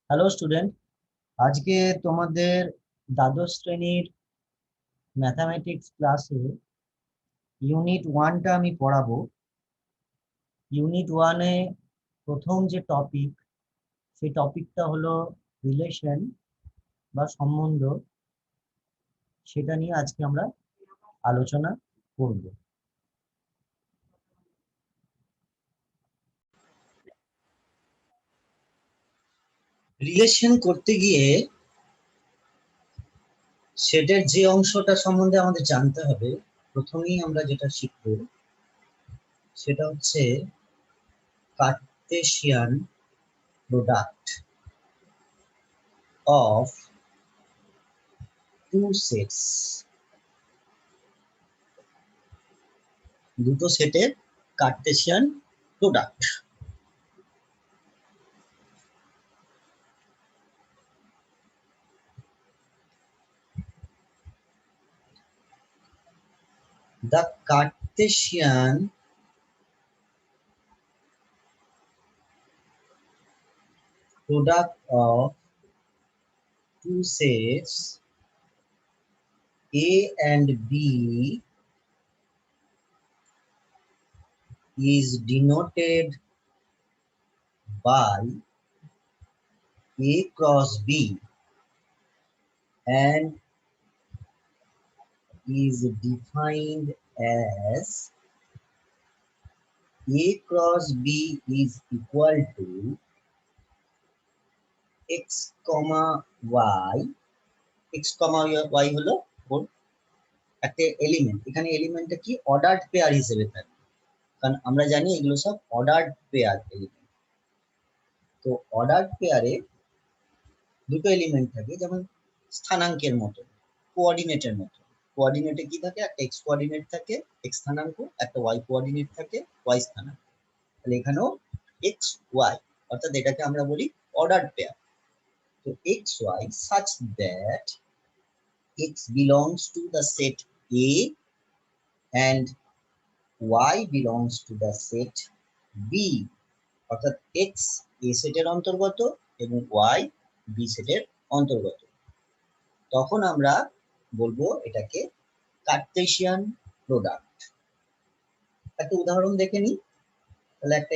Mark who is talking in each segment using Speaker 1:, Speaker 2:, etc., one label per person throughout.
Speaker 1: Hello student, আজকে তোমাদের দ্বাদশ শ্রেণীর ম্যাথামেটিক্স ক্লাসে ইউনিট ওয়ানটা আমি পড়াবো। ইউনিট ওয়ানে প্রথম যে টপিক, সেই টপিকটা হলো রিলেশন বা সম্বন্ধ। সেটা নিয়ে আজকে আমরা আলোচনা করব। রিলেশন করতে গিয়ে সেটার যে অংশটা সম্বন্ধে আমাদের জানতে হবে, প্রথমেই আমরা যেটা শিখব সেটা হচ্ছে Cartesian product of two sets, দুটো সেটের Cartesian product. The Cartesian product of two sets A and B is denoted by A cross B and is defined as A cross B is equal to x comma y, x comma y হলো ওর একটা element. এখানে এলিমেন্টটা কি ordered pair হিসেবে থাকে, কারণ আমরা জানি এগুলো সব অর্ডার্ড পেয়ার এলিমেন্ট। তো অর্ডার্ড পেয়ারে দুটো এলিমেন্ট থাকে, যেমন স্থানাঙ্কের মতো, কোঅর্ডিনেটের মতো। কোঅর্ডিনেটে কি থাকে? একটা এক্স কোঅর্ডিনেট থাকে, এক্স স্থানাঙ্ক, একটা ওয়াই কোঅর্ডিনেট থাকে, ওয়াই স্থানাঙ্ক। তাহলে এখানেও এক্স ওয়াই, অর্থাৎ এটাকে আমরা বলি অর্ডার্ড পেয়ার। তো x y such that x belongs to the set A and y belongs to the set B, অর্থাৎ এক্স এ সেটের অন্তর্গত এবং ওয়াই বি সেটের অন্তর্গত। তখন আমরা বলবো এটাকে কার্টেসিয়ান প্রোডাক্ট। একটা উদাহরণ দেখে নিই। তাহলে একটা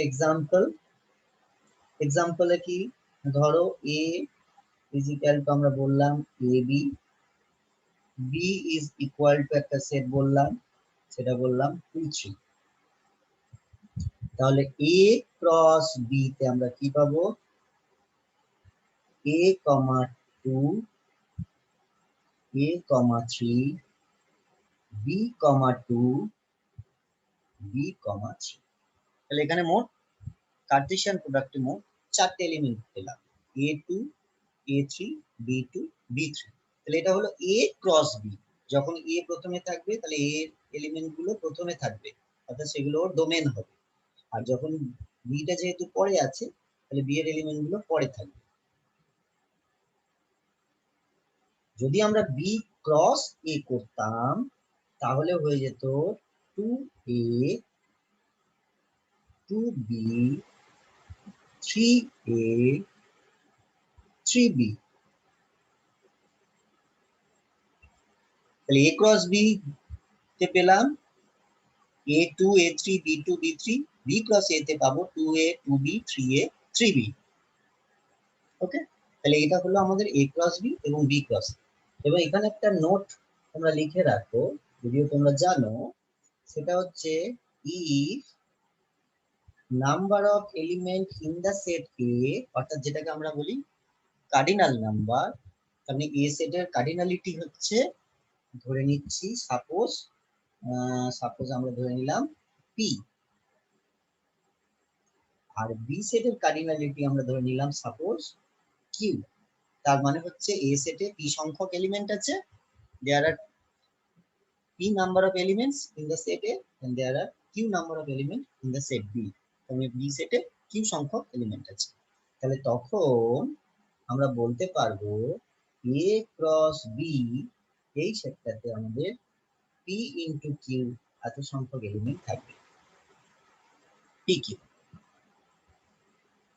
Speaker 1: এক্সাম্পলে কি, ধরো এ ইজ ইকুয়াল টু, আমরা বললাম A B, B is equal to একটা সেট বললাম, সেটা বললাম 2 3। তাহলে এ ক্রস বি তে আমরা কি পাবো? এ কমা 2, এ কমা 3, বি কমা 2, বি কমা 3। তাহলে এখানে মোট কার্টেসিয়ান প্রোডাক্টে মোট 4টে এলিমেন্ট পেলাম, A two, A three, B two, B three. তাহলে এটা হলো এ ক্রস বি। যখন এ প্রথমে থাকবে তাহলে এ এলিমেন্ট গুলো প্রথমে থাকবে, অর্থাৎ সেগুলো ওর ডোমেন হবে। আর যখন বিটা যেহেতু পরে আছে, তাহলে বি এর এলিমেন্ট গুলো পরে থাকবে। যদি আমরা বি ক্রস এ করতাম তাহলে হয়ে যেত 2a, 2b, 3a, 3b। তাহলে এ ক্রস বি তে পেলাম A two, A three, B two, B three. B cross A তে পাবো 2a, 2b, 3a, 3b। ওকে, তাহলে এটা হলো আমাদের এ ক্রস বি এবং বি ক্রস। এবং এখানে একটা নোট তোমরা লিখে রাখো, যদিও তোমরা জানো, সেটা হচ্ছে if number of element in the set A, অর্থাৎ যেটাকে আমরা বলি কার্ডিনাল নাম্বার। মানে এ সেটের কার্ডিনালিটি হচ্ছে, ধরে নিচ্ছি সাপোজ আমরা ধরে নিলাম পি, আর বি সেটের কার্ডিনালিটি আমরা ধরে নিলাম সাপোজ কিউ। তার মানে হচ্ছে এ সেটে পি সংখ্যক এলিমেন্ট আছে, দেয়ার আর p number of elements in the set A and there are q number of elements in the set B। তাহলে B সেটে q সংখ্যক এলিমেন্ট আছে। তাহলে তখন আমরা বলতে পারবো A ক্রস B এই সেটটাতে আমাদের p ইনটু q এত সংখ্যক এলিমেন্ট থাকবে, p q।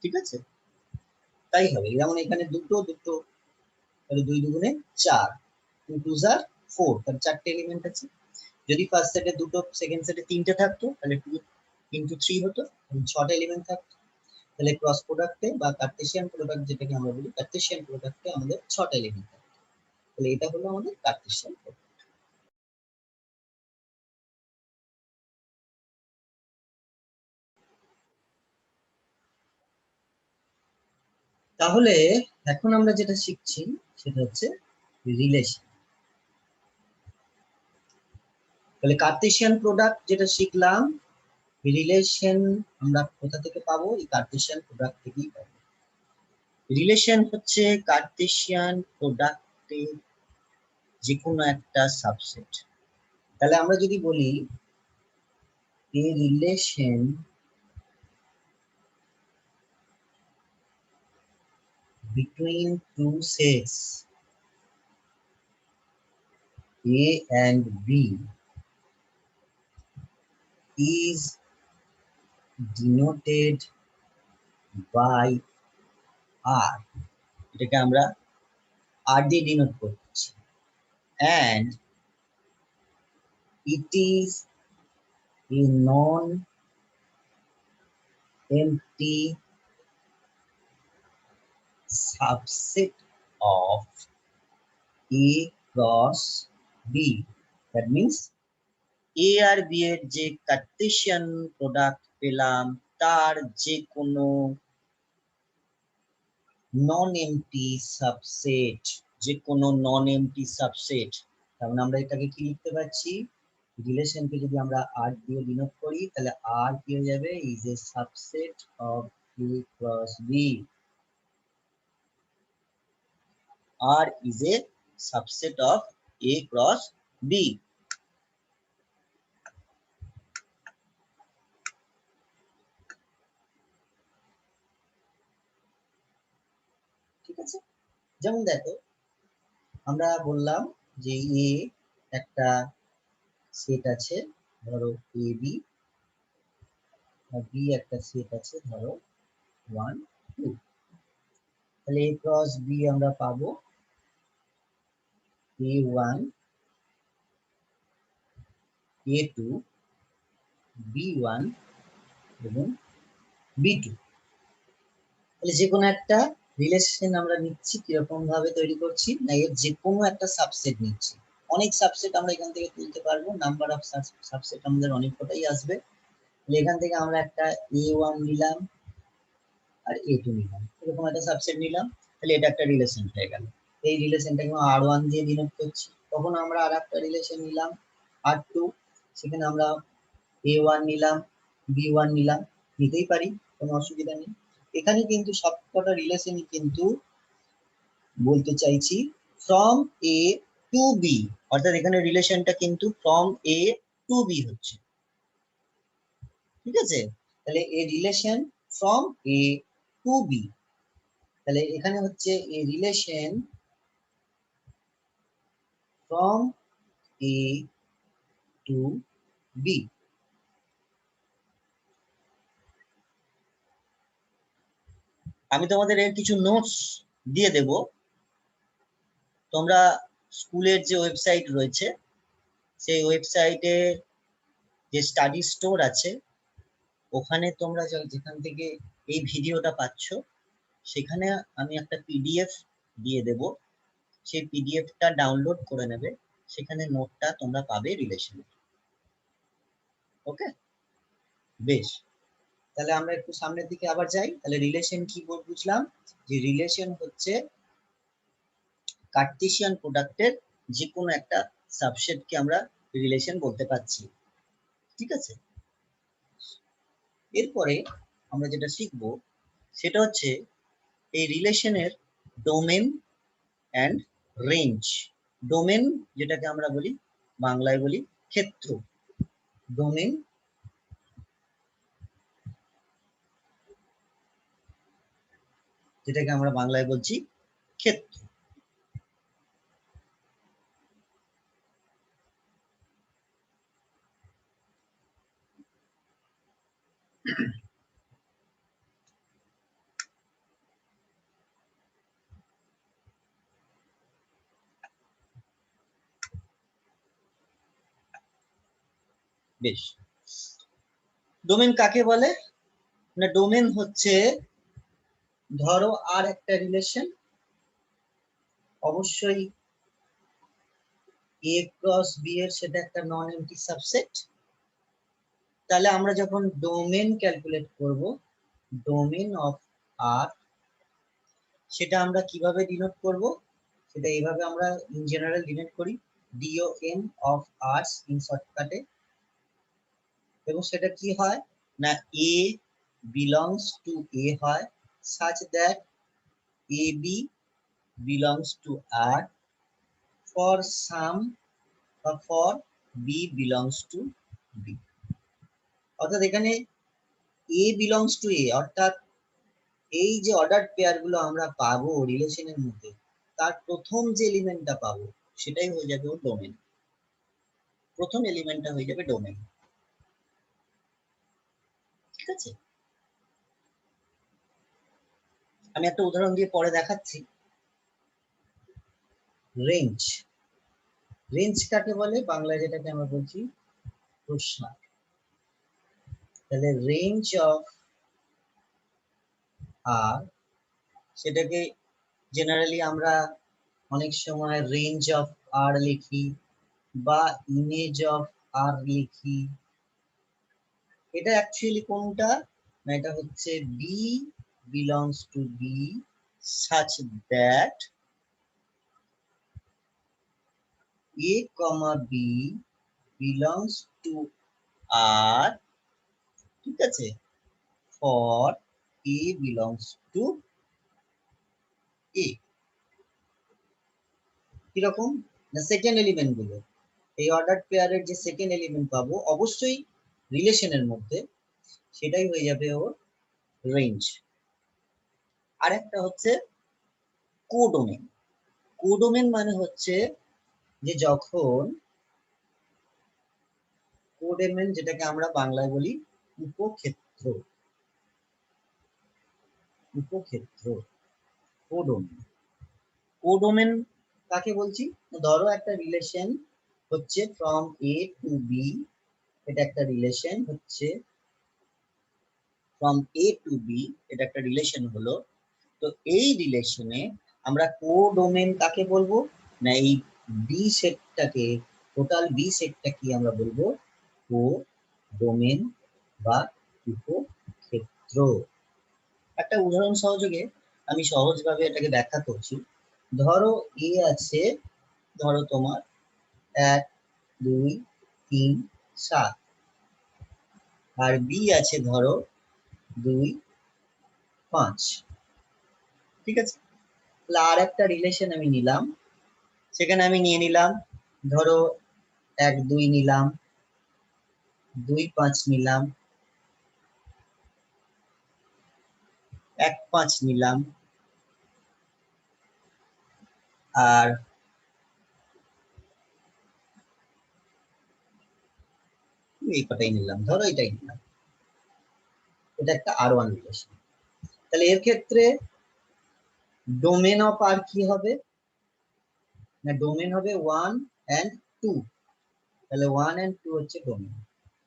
Speaker 1: ঠিক আছে, তাই হবে। যেমন এখানে দুটো দুটো, তাহলে 2 দুগুণে 4, 2 2 আর 4, তাহলে 4টে এলিমেন্ট আছে। যদি ফার্স্ট সেটে দুটো, সেকেন্ড সেটে 3টে থাকতো, তাহলে 2 ইন্টু 3 হতো, 6টা এলিমেন্ট থাকতো। তাহলে ক্রস প্রোডাক্টে বা কার্টেসিয়ান প্রোডাক্ট যেটাকে আমরা বলি, কার্টেসিয়ান প্রোডাক্টে আমাদের 6টা এলিমেন্ট থাকতো। তাহলে এটা হলো আমাদের কার্টেসিয়ান প্রোডাক্ট। তাহলে এখন আমরা যেটা শিখছি সেটা হচ্ছে রিলেশন। তাহলে কার্টেসিয়ান প্রোডাক্ট যেটা শিখলাম, রিলেশন আমরা কোথা থেকে পাবো? এই কার্টেসিয়ান প্রোডাক্ট থেকেই পাবো। রিলেশন হচ্ছে কার্টেসিয়ান প্রোডাক্টের যে কোনো একটা সাবসেট। তাহলে আমরা যদি বলি a relation between two sets A and B is denoted by R, এটাকে আমরা R দিয়ে ডিনোট করছি, and it is a non-empty subset of A cross B. That means A R B এর যে কার্টেসিয়ান প্রোডাক্ট পেলাম তার যে কোনো নন এমটি সাবসেট, যে কোনো নন এমটি সাবসেট, তার মানে আমরা এটাকে কি লিখতে পারছি? রিলেশনকে যদি আমরা আর দিয়ে ডিনোট করি তাহলে আর কি হয়ে যাবে? Is a subset of A cross B. আর is a subset of A cross B. ঠিক আছে, যেমন দেখো আমরা বললাম যে এ একটা সেট আছে ধরো এ বি, আর বি একটা সেট আছে ধরো 1 2। তাহলে এ ক্রস বি আমরা পাবো A1 A2 B1 এবং B2। তাহলে যে কোনো একটা রিলেশন আমরা নিচ্ছি, কিরকম ভাবে তৈরি করছি না, এর যে কোনো একটা সাবসেট নিচ্ছি। অনেক সাবসেট আমরা এখান থেকে তুলতে পারবো, নাম্বার অফ সাবসেট আমাদের অনেক কটাই আসবে। তাহলে এখান থেকে আমরা একটা A1 নিলাম আর A2 নিলাম, এরকম একটা সাবসেট নিলাম, তাহলে এটা একটা রিলেশন হয়ে গেল। এই রিলেশনটাকে R1 দিয়ে ডিনোট করছি। তখন আমরা আর একটা রিলেশন নিলাম R2, সেখানে আমরা A1 নিলাম B1 নিলাম, নিতেই পারি, কোনো অসুবিধা নেই। এখানে কিন্তু সবকটা রিলেশনই কিন্তু বলতে চাইছি ফ্রম এ টু বি, অর্থাৎ এখানে রিলেশনটা কিন্তু ফ্রম এ টু বি হচ্ছে। ঠিক আছে, তাহলে a relation from A to B, তাহলে এখানে হচ্ছে a relation from A to B. আমি তোমাদের এর কিছু নোটস দিয়ে দেব, তোমরা স্কুলের যে ওয়েবসাইট রয়েছে সেই ওয়েবসাইটে যে স্টাডি স্টোর আছে ওখানে তোমরা যেখান থেকে এই ভিডিওটা পাচ্ছ সেখানে আমি একটা পিডিএফ দিয়ে দেব, সেই পিডিএফটা ডাউনলোড করে নেবে, সেখানে নোটটা তোমরা পাবে রিলেশন। ওকে, বেশ, তাহলে আমরা একটু সামনের দিকে আবার যাই। তাহলে রিলেশন কি বুঝলাম? যে রিলেশন হচ্ছে কার্টেসিয়ান প্রোডাক্টের যে কোনো একটা সাবসেটকে আমরা রিলেশন বলতে পারছি। ঠিক আছে, এরপরে আমরা যেটা শিখব সেটা হচ্ছে এই রিলেশনের ডোমেন অ্যান্ড রেঞ্জ। ডোমেন যেটাকে আমরা বলি, বাংলায় বলি ক্ষেত্র। ডোমেন যেটাকে আমরা বাংলায় বলছি ক্ষেত্র। বেশ, ডোমেন কাকে বলে না, ডোমেন হচ্ছে ধরো আর একটা রিলেশন, অবশ্যই এ ক্রস বি এর সেটা একটা নন এমটি সাবসেট। তাহলে আমরা যখন ডোমেন ক্যালকুলেট করব, ডোমেন অফ আর, সেটা আমরা কিভাবে ডিনোট করব, সেটা এইভাবে আমরা ইন জেনারেল ডিনোট করি, DOM অফ আর্স ইন শর্টকাটে। এবং সেটা কি হয় না, A belongs to A হয় such that AB belongs to R for some or for B belongs to B। অর্থাৎ এখানে A belongs to A, অর্থাৎ এই যে অর্ডার পেয়ার গুলো আমরা পাবো রিলেশনের মধ্যে, তার প্রথম যে এলিমেন্টটা পাবো সেটাই হয়ে যাবে ওর ডোমেন। প্রথম এলিমেন্টটা হয়ে যাবে ডোমেন। ঠিক আছে, আমি একটা উদাহরণ দিয়ে পরে দেখাচ্ছি। রেঞ্জ, রেঞ্জ কাকে বলে, বাংলায় যেটাকে আমরা বলছি প্রসার। তাহলে রেঞ্জ অফ আর, সেটাকে জেনারেলি আমরা অনেক সময় রেঞ্জ অফ আর লিখি বা ইমেজ অফ আর লিখি। এটা অ্যাকচুয়ালি কোনটা না, এটা হচ্ছে b belongs to B such that A comma B belongs to R, ঠিক আছে, for A belongs to A। কিরকম না, সেকেন্ড এলিমেন্ট গুলো, এই অর্ডার পেয়ারের যে সেকেন্ড এলিমেন্ট পাবো অবশ্যই রিলেশনের মধ্যে, সেটাই হয়ে যাবে ওর রেঞ্জ। আর একটা হচ্ছে কোডোমেন। কোডোমেন মানে হচ্ছে যে যখন কোডোমেন, যেটাকে আমরা বাংলায় বলি উপক্ষেত্র, উপক্ষেত্র কোডোমেন। কোডোমেন কাকে বলছি, ধরো একটা রিলেশন হচ্ছে ফ্রম এ টু বি, এটা একটা রিলেশন হচ্ছে ফ্রম এ টু বি, এটা একটা রিলেশন হলো। তো এই রিলেশনে আমরা কোডোমেন কাকে বলবো না, এই বি সেটটাকে, টোটাল বি সেটটা কি আমরা বলবো কোডোমেন বা উপক্ষেত্র। একটা উদাহরণ সহযোগে আমি সহজভাবে এটাকে ব্যাখ্যা করছি। ধরো এ আছে, ধরো তোমার 1 2 3 7, আর বি আছে ধরো 2 5। ঠিক আছে, আর একটা রিলেশন আমি নিলাম, সেখানে আমি নিয়ে নিলাম ধরো 1 2 নিলাম, 2 5 নিলাম, 1 5 নিলাম, আর এই কটাই নিলাম, ধরো এটাই নিলাম। এটা একটা R1 রিলেশন। তাহলে এর ক্ষেত্রে ডোমেন অফ আর কি হবে না, ডোমেন হবে 1 and 2। তাহলে 1 and 2 হচ্ছে ডোমেন।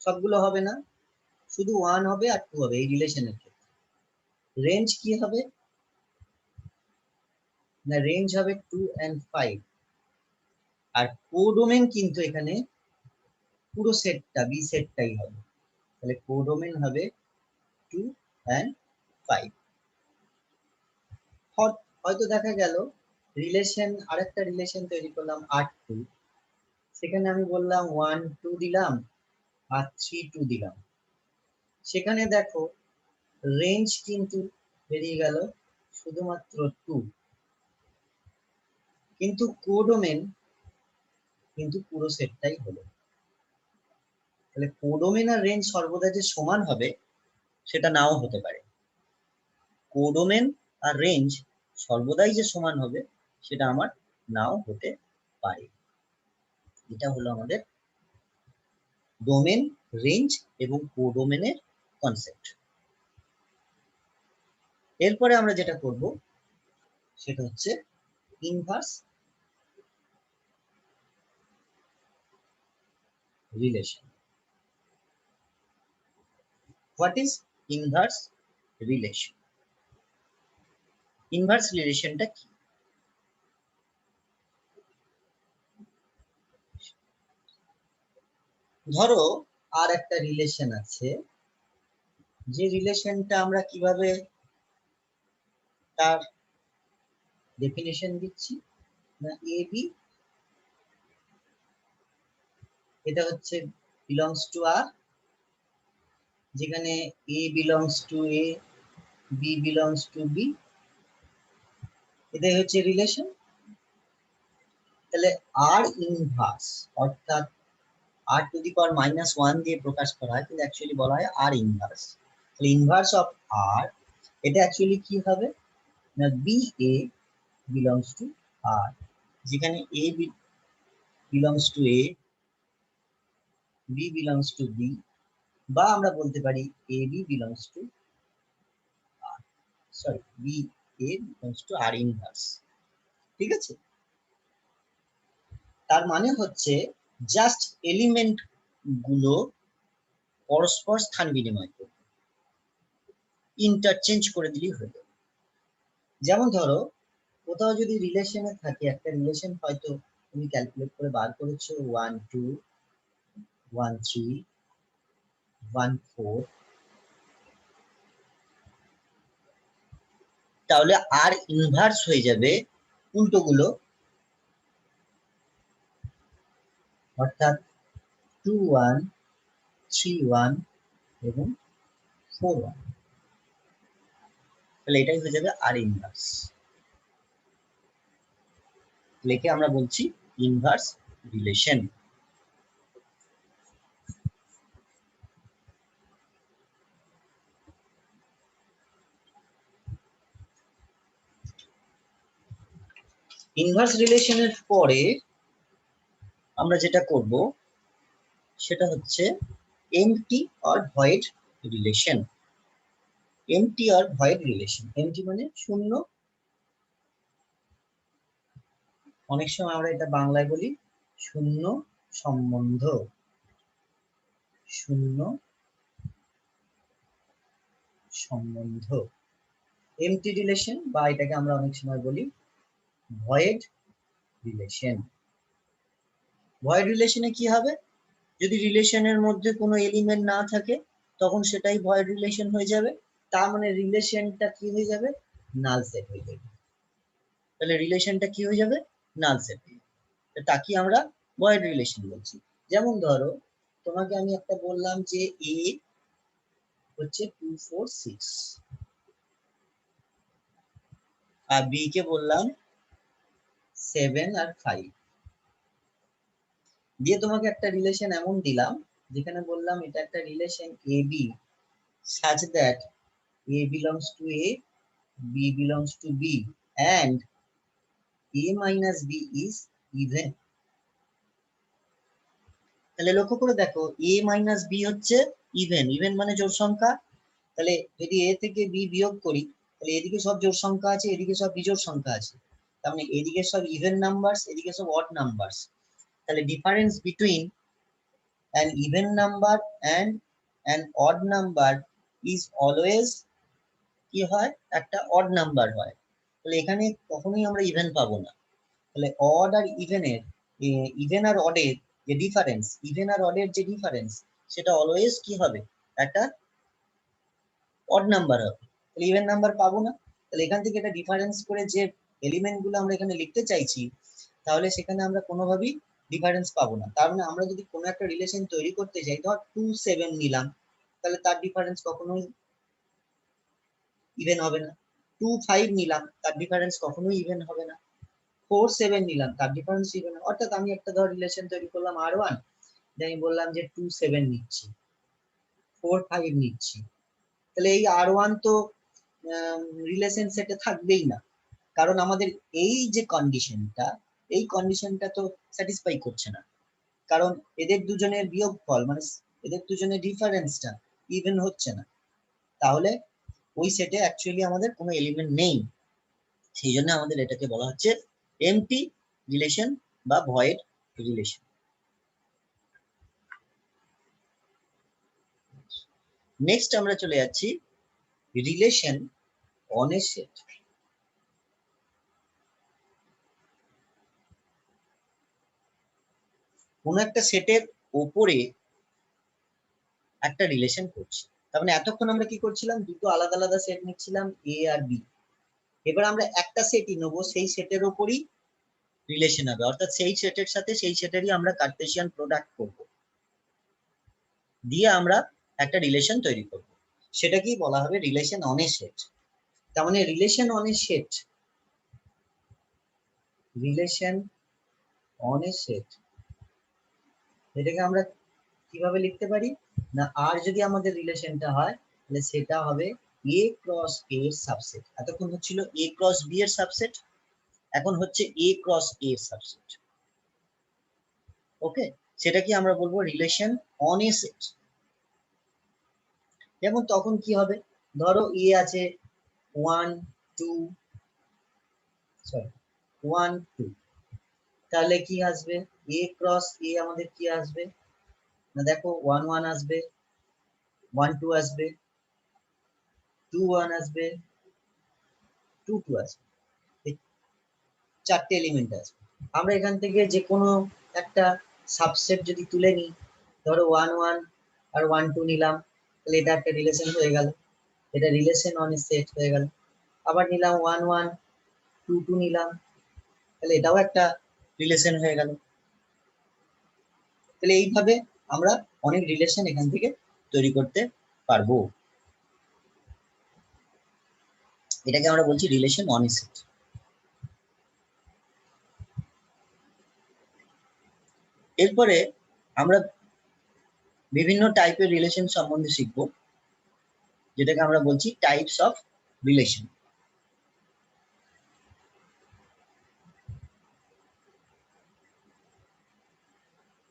Speaker 1: সবগুলো হবে না, শুধু 1 হবে আর 2 হবে এই রিলেশনের ক্ষেত্রে। রেঞ্জ কি হবে না, রেঞ্জ হবে 2 and 5। আর কোডোমেন কিন্তু এখানে পুরো সেটটা, বি সেটটাই হবে। তাহলে কোডোমেন হবে 2 and 5। হয়তো দেখা গেল রিলেশন, আরেকটা রিলেশন তৈরি করলাম R2, সেখানে আমি বললাম 1 2 দিলাম আর 3 2 দিলাম। সেখানে দেখো রেঞ্জ কিন্তু বেরিয়ে গেল শুধুমাত্র 2, কিন্তু কোডোমেন কিন্তু পুরো সেটটাই হলো। তাহলে কোডোমেন আর রেঞ্জ সর্বদা যে সমান হবে সেটা নাও হতে পারে। কোডোমেন আর রেঞ্জ সর্বদাই যে সমান হবে সেটা আমার নাও হতে পারে। এটা হলো আমাদের ডোমেন, রেঞ্জ এবং কোডোমেনের কনসেপ্ট। এরপরে আমরা যেটা করব সেটা হচ্ছে inverse relation. What is inverse relation? Inverse রিলেশনটা কি? ধরো আর একটা রিলেশন আছে, যে রিলেশনটা আমরা কিভাবে তার ডেফিনেশন দিচ্ছি না, এ বি, এটা হচ্ছে বিলংস টু আর, যেখানে A belongs to A, B belongs to B, এটাই হচ্ছে রিলেশন। তাহলে আর ইনভার্স অর্থাৎ আর টু দি পাওয়ার -1 দিয়ে প্রকাশ করা হয়, কিন্তু অ্যাকচুয়ালি বলা হয় আর ইনভার্স। তাহলে ইনভার্স অফ আর, এটা অ্যাকচুয়ালি কি হবে না, B A belongs to R, যেখানে A belongs to A, B belongs to B, বা আমরা বলতে পারি A B belongs to R, sorry B A belongs to R inverse. ঠিক আছে, তার মানে হচ্ছে জাস্ট এলিমেন্ট গুলো পরস্পর স্থান বিনিময় করবে, ইন্টারচেঞ্জ করে দিলেই হয়ে যাবে। যেমন ধরো কোথাও যদি রিলেশনে থাকে, একটা রিলেশন হয়তো তুমি ক্যালকুলেট করে বার করেছো 1 2 1 3 1 4, তাহলে আর ইনভার্স হয়ে যাবে উল্টোগুলো, অর্থাৎ 2 1 3 1 এবং 4 1, তাহলে এটাই হয়ে যাবে আর ইনভার্স। লেখে আমরা বলছি ইনভার্স রিলেশন। ইনভার্স রিলেশনের পরে আমরা যেটা করব সেটা হচ্ছে empty or void relation. Empty or void relation, empty মানে শূন্য, অনেক সময় আমরা এটা বাংলায় বলি শূন্য সম্বন্ধ, শূন্য সম্বন্ধ, এমটি রিলেশন, বা এটাকে আমরা অনেক সময় বলি ভয়েড রিলেশন। ভয়েড রিলেশনে কি হবে, যদি রিলেশনের মধ্যে কোনো এলিমেন্ট না থাকে তখন সেটাই ভয়েড রিলেশন হয়ে যাবে, তার মানে রিলেশনটা কি হয়ে যাবে, নাল সেট হয়ে যাবে। তাহলে রিলেশনটা কি হয়ে যাবে, নাল সেট হয়ে যাবে, তাকে আমরা ভয়েড রিলেশন বলছি। যেমন ধরো তোমাকে আমি একটা বললাম যে এ হচ্ছে 2 4 6, আর বি কে বললাম 7 আর 5, দিয়ে তোমাকে একটা রিলেশন এমন দিলাম যেখানে বললাম এটা একটা relation A B such that A belongs to A, B belongs to B, and A minus B is even. তাহলে লক্ষ্য করে দেখো A minus B হচ্ছে ইভেন, ইভেন মানে জোড় সংখ্যা। তাহলে যদি A থেকে B বিয়োগ করি, তাহলে এদিকে সব জোড় সংখ্যা আছে, এদিকে সব বিজোড় সংখ্যা আছে, তার মানে এদিকে সব ইভেন নাম্বারস, এদিকে সব অড নাম্বারস। তাহলে difference between an even number and an odd number is always কি হয়, একটা অড নাম্বার হয়। তাহলে এখানে কখনোই আমরা ইভেন পাবো না। তাহলে অড আর ইভেনের, ইভেন আর অডের যে ডিফারেন্স, ইভেন আর অডের যে ডিফারেন্স, সেটা অলওয়েজ কি হবে, একটা অড নাম্বার হবে। তাহলে ইভেন নাম্বার পাবো না। তাহলে এখান থেকে এটা ডিফারেন্স করে যে এলিমেন্ট গুলো আমরা এখানে লিখতে চাইছি, তাহলে সেখানে আমরা কোনোভাবেই ডিফারেন্স পাবো না। তার মানে আমরা যদি কোনো একটা রিলেশন তৈরি করতে চাই, ধর 2 7 নিলাম, তাহলে তার ডিফারেন্স কখনোই ইভেন হবে না। 2 5 নিলাম, তার ডিফারেন্স কখনোই ইভেন হবে না। 4 7 নিলাম, তার ডিফারেন্স ইভেন। অর্থাৎ আমি একটা ধর রিলেশন তৈরি করলাম R1, আমি বললাম যে 2 7 নিচ্ছি, 4 5 নিচ্ছি, তাহলে এই R1 তো রিলেশন সেটে থাকবেই না, কারণ আমাদের এই যে কন্ডিশনটা, এই কন্ডিশনটা তো স্যাটিসফাই করছে না, কারণ এদের দুজনের বিয়োগফল মানে এদের দুজনের ডিফারেন্সটা ইভেন হচ্ছে না। তাহলে ওই সেটে অ্যাকচুয়ালি আমাদের কোনো এলিমেন্ট নেই, সেই জন্য আমাদের এটাকে বলা হচ্ছে এমটি রিলেশন বা ভয়েড রিলেশন। নেক্সট আমরা চলে যাচ্ছি রিলেশন অন এ সেট। কোন একটা সেটের ওপরে একটা রিলেশন করছি, তার মানে এতক্ষণ আমরা কি করছিলাম, দুটো আলাদা আলাদা সেট নিচ্ছিলাম এ আর বি। এবার আমরা একটা সেটই নেবো, সেই সেটের ওপরই রিলেশন হবে, অর্থাৎ সেই সেটের সাথে সেই সেটেরই আমরা কার্টেসিয়ান প্রোডাক্ট করব, দিয়ে আমরা একটা রিলেশন তৈরি করব, সেটাকেই বলা হবে রিলেশন অন এ সেট। তার মানে relation on a set, relation on a set, এটাকে আমরা কিভাবে লিখতে পারি না, আর যদি আমাদের রিলেশনটা হয় তাহলে সেটা হবে এ ক্রস এ এর সাবসেট। এতক্ষণ হচ্ছিল এ ক্রস বি এর সাবসেট, এখন হচ্ছে এ ক্রস এ এর সাবসেট। ওকে, সেটা কি আমরা বলবো রিলেশন অন এ সেট। যেমন তখন কি হবে, ধরো এ আছে 1 2 সরি 1 2, তাহলে কি আসবে এ ক্রস এ আমাদের কি আসবে না, দেখো 1 1 আসবে, 1 2 আসবে, 2 1 আসবে, 2 2 আসবে, এই চারটে এলিমেন্ট আছে। আমরা এখান থেকে যে কোনো একটা সাবসেট যদি তুলে নিই, ধরো 1 1 আর 1 2 নিলাম, তাহলে এটা একটা রিলেশন হয়ে গেল, এটা রিলেশন অন এ সেট হয়ে গেল। আবার নিলাম 1 1 2 2 নিলাম, তাহলে এটাও একটা রিলেশন হয়ে গেল। তাহলে এইভাবে আমরা অনেক রিলেশন এখান থেকে তৈরি করতে পারবো, এটাকে আমরা বলছি রিলেশন অন এ সেট। এরপরে আমরা বিভিন্ন টাইপের রিলেশন সম্বন্ধে শিখবো, যেটাকে আমরা বলছি types of relation.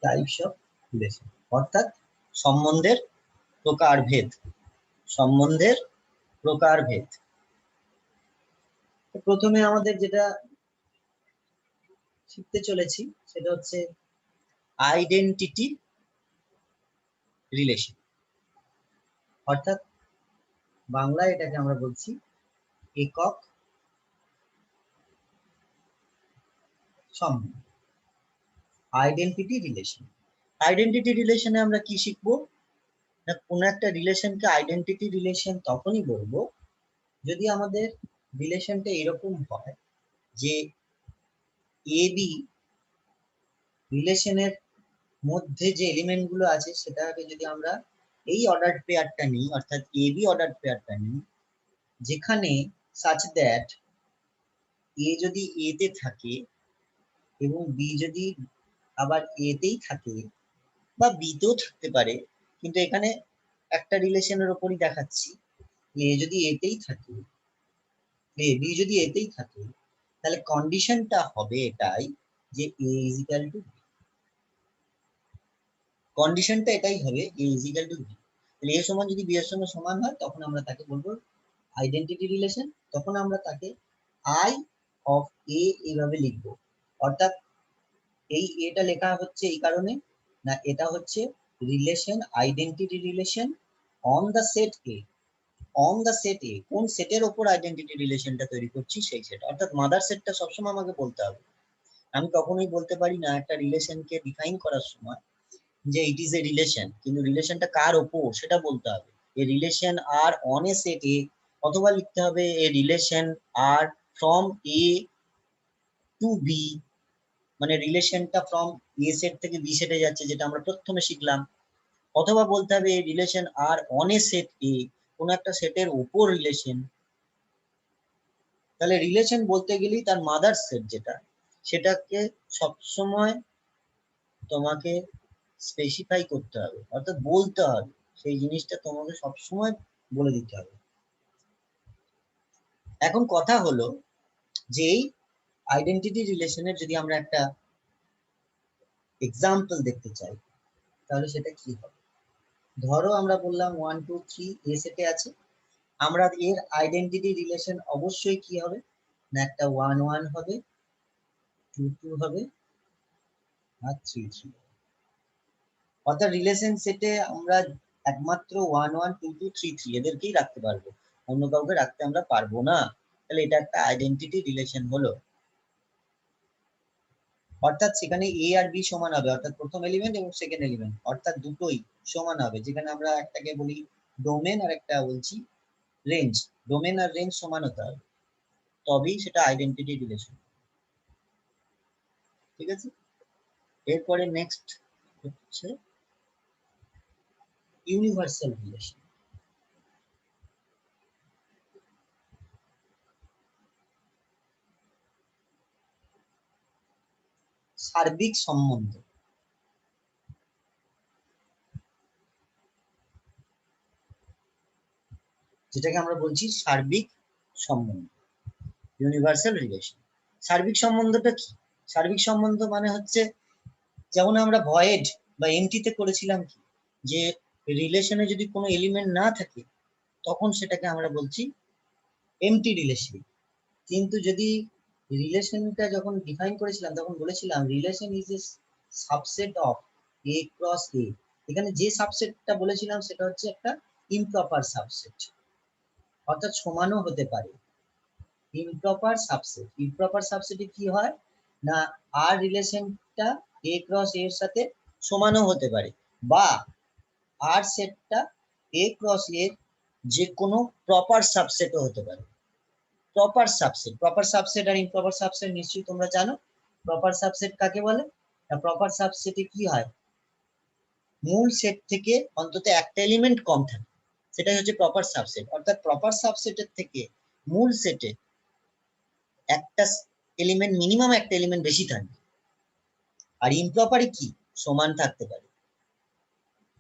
Speaker 1: Types of relation অর্থাৎ সম্বন্ধের প্রকারভেদ, সম্বন্ধের প্রকারভেদ। প্রথমে আমাদের যেটা শিখতে চলেছি সেটা হচ্ছে আইডেন্টিটি রিলেশন, অর্থাৎ বাংলায় এটাকে আমরা বলছি একক সম্বন্ধ, আইডেন্টিটি রিলেশন। আইডেন্টিটি রিলেশনে আমরা কি শিখবো না, কোন একটা রিলেশনকে আইডেন্টিটি রিলেশন তখনই বলবো যদি আমাদের রিলেশনটা এরকম হয় যে এ বি রিলেশনের মধ্যে যে এলিমেন্ট গুলো আছে সেটাকে যদি আমরা এই অর্ডার পেয়ারটা নিই, অর্থাৎ এ বি অর্ডার পেয়ারটা নিই, যেখানে সাচ দ্যাট এ যদি এ তে থাকে এবং বি যদি আবার এ তেই থাকে বা বি তেও থাকতে পারে, কিন্তু এখানে একটা রিলেশনের ওপরই দেখাচ্ছি, এ যদি এতেই থাকে, এ বি যদি এতেই থাকে, তাহলে কন্ডিশনটা হবে এটাই যে এ ইজ ইকুয়াল টু বি, কন্ডিশনটা এটাই হবে এ ইজ ইকুয়াল টু বি। তাহলে এ সমান যদি বি এর সঙ্গে সমান হয় তখন আমরা তাকে বলবো আইডেন্টিটি রিলেশন, তখন আমরা তাকে আই অফ এ এইভাবে লিখবো। অর্থাৎ এই এটা লেখা হচ্ছে এই কারণে না, এটা হচ্ছে relation identity relation on the set A, on the set A, কোন সেটের ওপর আইডেন্টিটি রিলেশনটা তৈরি করছি সেই সেট, অর্থাৎ মাদার সেটটা সবসময় আমাকে বলতে হবে। আমি কখনোই বলতে পারি না একটা রিলেশনকে ডিফাইন করার সময় যে ইট ইজ এ রিলেশন, কিন্তু রিলেশনটা কার ওপর সেটা বলতে হবে। A relation R on A set A, অথবা লিখতে হবে a relation R from A to B, মানে রিলেশনটা ফ্রম এ সেট থেকে বি সেটে যাচ্ছে, যেটা আমরা প্রথমে শিখলাম। অথবা বলতে হবে relation R on A set A, কোন একটা সেটের উপর রিলেশন। তাহলে রিলেশন বলতে গেলেই তার মাদার সেট যেটা, সেটাকে সবসময় তোমাকে স্পেসিফাই করতে হবে, অর্থাৎ বলতে হবে, সেই জিনিসটা তোমাকে সবসময় বলে দিতে হবে। এখন কথা হলো যে এই আইডেন্টিটি রিলেশনের যদি আমরা একটা এক্সাম্পল দেখতে চাই তাহলে সেটা কি হবে। ধরো আমরা বললাম 1 2 3 এ সেটে আছে, আমরা এর আইডেন্টিটি রিলেশন অবশ্যই কি হবে না, একটা 1 1 হবে, 2 2 হবে আর 3 3। অর্থাৎ রিলেশন সেটে আমরা একমাত্র 1 1 2 2 3 3 এদেরকেই রাখতে পারবো, অন্য কাউকে রাখতে আমরা পারবো না। তাহলে এটা একটা আইডেন্টিটি রিলেশন হলো। অর্থাৎ সেখানে এ আর বি সমান হবে, অর্থাৎ প্রথম এলিমেন্ট এবং সেকেন্ড এলিমেন্ট অর্থাৎ দুটোই সমান হবে। যেখানে আমরা একটাকে বলি ডোমেন আর একটা বলছি রেঞ্জ, ডোমেন আর রেঞ্জ সমান হতে হবে, তবেই সেটা আইডেন্টিটি রিলেশন। ঠিক আছে, এরপরে নেক্সট হচ্ছে ইউনিভার্সাল রিলেশন। সার্বিক সম্বন্ধ, যেটাকে আমরা বলছি সার্বিক সম্বন্ধ, ইউনিভার্সাল রিলেশন। সার্বিক সম্বন্ধটা কি? সার্বিক সম্বন্ধ মানে হচ্ছে, যেমন আমরা ভয়েড বা এমটিতে করেছিলাম কি, যে রিলেশনে যদি কোনো এলিমেন্ট না থাকে তখন সেটাকে আমরা বলছি এমটি রিলেশন। কিন্তু যদি রিলেশনটা যখন ডিফাইন করেছিলাম তখন বলেছিলাম relation is a subset of A cross A. এখানে যে সাবসেটটা বলেছিলাম সেটা হচ্ছে একটা ইমপ্রপার সাবসেট, অর্থাৎ সমানও হতে পারে। ইমপ্রপার সাবসেট, ইমপ্রপার সাবসেটে কি হয় না, আর রিলেশনটা এ ক্রস এর সাথে সমানও হতে পারে, বা আর সেটটা এ ক্রস এর যে কোনো প্রপার সাবসেটও হতে পারে। প্রপার সাবসেট, প্রপার সাবসেট আর ইমপ্রপার সাবসেট নিশ্চয়ই তোমরা জানো। প্রপার সাবসেট কাকে বলে? প্রপার সাবসেটে কি হয়, মূল সেট থেকে অন্তত একটা এলিমেন্ট কম থাকে, সেটাই হচ্ছে প্রপার সাবসেট। অর্থাৎ প্রপার সাবসেটের থেকে মূল সেটে একটা এলিমেন্ট, মিনিমাম একটা এলিমেন্ট বেশি থাকবে। আর ইমপ্রপারে কি, সমান থাকতে পারে,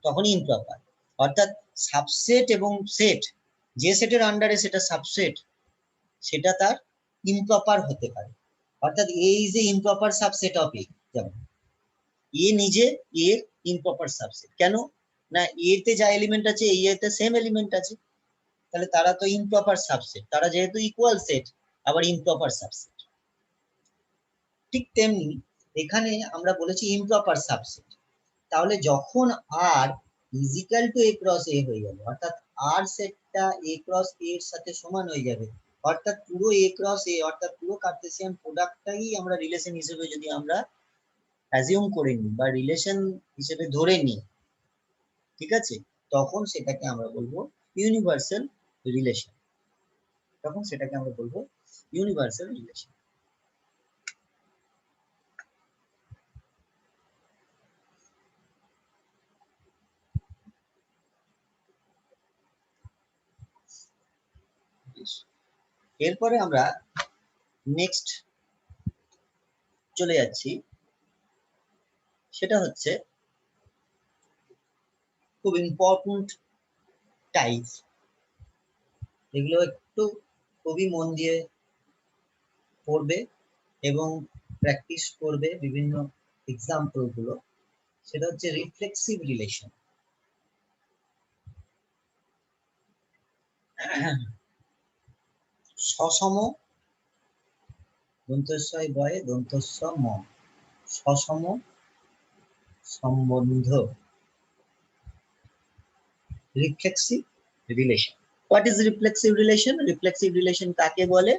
Speaker 1: তখনই ইমপ্রপার। অর্থাৎ সাবসেট এবং সেট, যে সেটের আন্ডারে সেটা সাবসেট, সেটা তার ইমপ্রপার হতে পারে। অর্থাৎ A is a improper subset of A. যেমন এ নিজে এর ইমপ্রপার সাবসেট, কেন না এ তে যা এলিমেন্ট আছে এই এতে সেম এলিমেন্ট আছে, তাহলে তারা তো ইমপ্রপার সাবসেট, তারা যেহেতু ইকুয়াল সেট আবার ইমপ্রপার সাবসেট। ঠিক তেমনি এখানে আমরা বলেছি ইমপ্রপার সাবসেট, তাহলে যখন আর ইজিক্যাল টু এ ক্রস এ হয়ে যাবে, অর্থাৎ আর সেটটা এ ক্রস এর সাথে সমান হয়ে যাবে, অর্থাৎ পুরো এ ক্রস এ, অর্থাৎ পুরো কার্টেসিয়ান প্রোডাক্টটাই আমরা রিলেশন হিসেবে যদি আমরা অ্যাজিউম করে নিই বা রিলেশন হিসেবে ধরে নিই, ঠিক আছে, তখন সেটাকে আমরা বলবো ইউনিভার্সাল রিলেশন। তখন সেটাকে আমরা বলবো ইউনিভার্সাল রিলেশন। এরপরে আমরা নেক্সট চলে যাচ্ছি, সেটা হচ্ছে খুব ইম্পর্টেন্ট টাইপ। এগুলো একটু খুবই মন দিয়ে পড়বে এবং প্র্যাকটিস করবে বিভিন্ন এক্সাম্পল গুলো। সেটা হচ্ছে রিফ্লেক্সিভ রিলেশন। সসম দন্তস্বয় বয়ে দন্তস্ব ম, সসম সম্বন্ধ, reflexive relation. What is reflexive relation? Reflexive relation কাকে বলে?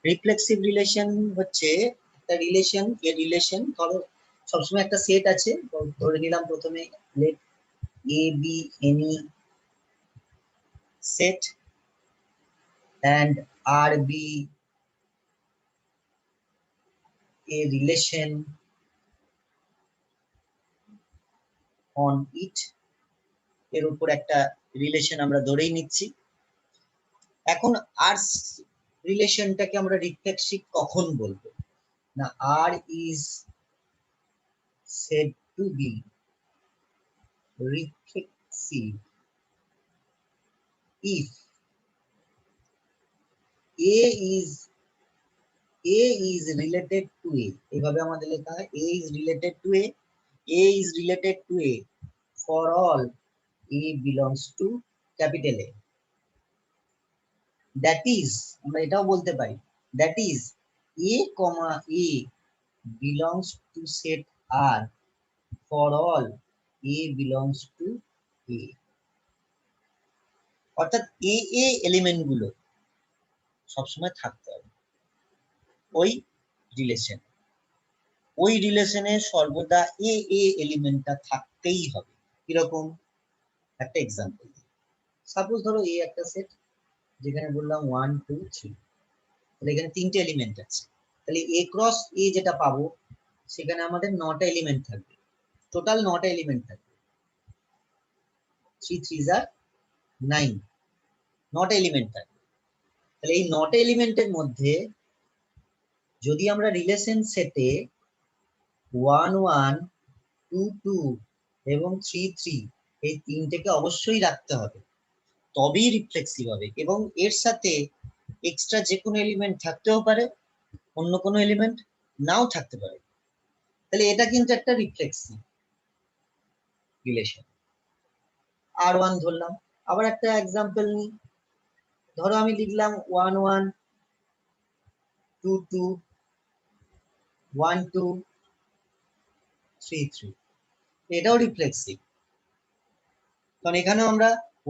Speaker 1: রিফ্লেক্সিভ রিলেশন হচ্ছে একটা রিলেশন, এ রিলেশন ধরো সবসময় একটা সেট আছে, ধরে নিলাম প্রথমে let A B any set and R be a relation on it, এর উপর একটা রিলেশন আমরা ধরেই নিচ্ছি। এখন আর রিলেশনটাকে আমরা রিফ্লেক্সিভ কখন বলবো না, আর is said to be reflexive if a is a is related to a, এইভাবে আমাদের লেখা হয় a is related to a is related to a for all a belongs to capital A. That is, আমরা এটাও বলতে পারি, that is a comma a belongs to set R for all a belongs to A. অর্থাৎ এ element গুলো সবসময় থাকতে হবে ওই রিলেশন, ওই রিলেশনে সর্বদা এ এলিমেন্টটা থাকতেই হবে। কিরকম, একটা এক্সাম্পল, সাপোজ ধরো এ একটা সেট যেখানে বললাম 1 2 3, তাহলে এখানে 3টে এলিমেন্ট আছে, তাহলে এ ক্রস এ যেটা পাবো সেখানে আমাদের 9টা এলিমেন্ট থাকবে, টোটাল 9টা এলিমেন্ট থাকবে, 3 3s are 9, 9টা এলিমেন্ট থাকবে। তাহলে এই 9টা এলিমেন্টের মধ্যে যদি আমরা রিলেশন সেটে 1 1 2 2 এবং 3 3 এই তিনটেকে অবশ্যই রাখতে হবে, তবেই রিফ্লেক্সিভ হবে। এবং এর সাথে এক্সট্রা যে কোনো এলিমেন্ট থাকতেও পারে, অন্য কোনো এলিমেন্ট নাও থাকতে পারে, তাহলে এটা কিন্তু একটা রিফ্লেক্সিভ রিলেশন। আর ওয়ান ধরলাম, আবার একটা এক্সাম্পল নিই, ধরো আমি লিখলাম 1 1 2 2 1 2 3 3, এটাও রিফ্লেক্সিভ, কারণ এখানেও আমরা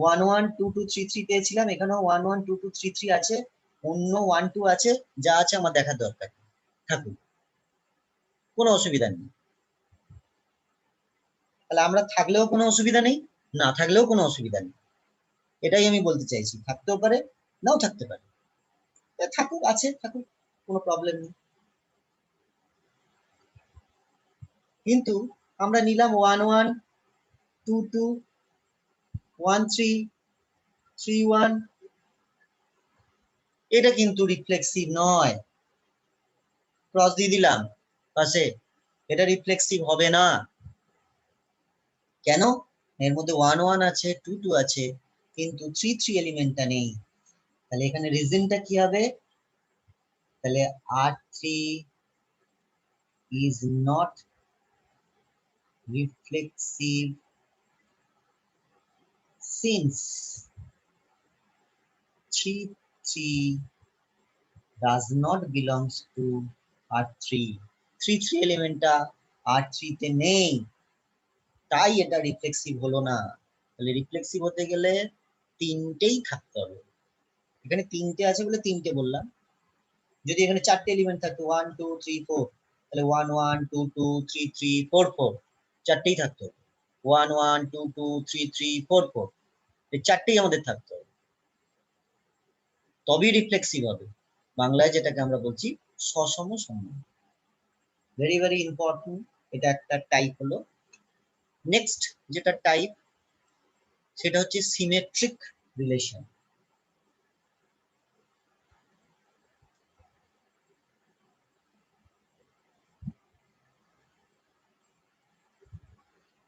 Speaker 1: 1 1 2 2 3 3 পেয়েছিলাম, এখানেও 1 1 2 2 3 3 আছে, অন্য 1 2 আছে, যা আছে আমার দেখার দরকার থাকুক, কোনো অসুবিধা নেই। তাহলে আমরা থাকলেও কোনো অসুবিধা নেই, না থাকলেও কোনো অসুবিধা নেই, এটাই আমি বলতে চাইছি। থাকতেও পারে, নাও থাকতে পারে, থাকুক, আছে থাকুক, কোনো প্রবলেম নেই। কিন্তু আমরা নিলাম 1 1 2 2 1 3 3 1, এটা কিন্তু রিফ্লেক্সিভ নয়, ক্রস দিয়ে দিলাম পাশে, এটা রিফ্লেক্সিভ হবে না। কেন? এর মধ্যে 1 1 আছে 2 2 আছে, কিন্তু 3 3 এলিমেন্টটা নেই। তাহলে এখানে রিজনটা কি হবে? তাহলে R3 is not reflexive since 3 3 does not belongs to R3, 3 3 এলিমেন্টটা R3 তে নেই, তাই এটা রিফ্লেক্সিভ হলো না। তাহলে রিফ্লেক্সিভ হতে গেলে তিনটেই থাকতে হবে, এখানে তিনটে আছে বলে তিনটে বললাম, যদি এখানে 4টে এলিমেন্ট থাকতো 1 2 3 4, তাহলে 1 1 2 2 3 3 4 4, চারটেই থাকতো, 1 1 2 2 3 3 4 4, এই চারটেই আমাদের থাকতো, তবেই রিফ্লেক্সিভ হবে। বাংলায় যেটাকে আমরা বলছি সসম সম্বন্ধ, ভেরি ভেরি ইম্পর্টেন্ট, এটা একটা টাইপ হলো। নেক্সট যেটা টাইপ সেটা হচ্ছে সিমেট্রিক রিলেশন।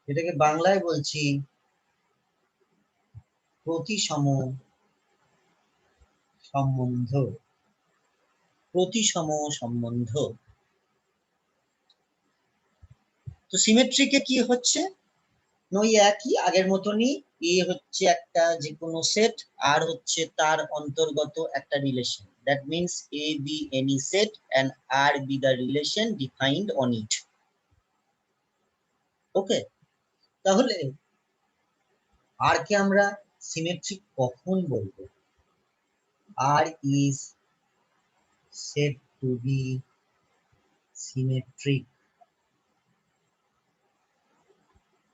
Speaker 1: এটাকে বাংলায় বলছি প্রতিসম সম্বন্ধ, প্রতিসম সম্বন্ধ। তো সিমেট্রিকে কি হচ্ছে, ওই একই আগের মতনই, এ হচ্ছে একটা যে কোনো সেট, আর হচ্ছে তার অন্তর্গত একটা relation, that means A B any set and R be the relation defined on it. Okay, তাহলে আর কে আমরা সিমেট্রিক কখন বলবো? R is said to be symmetric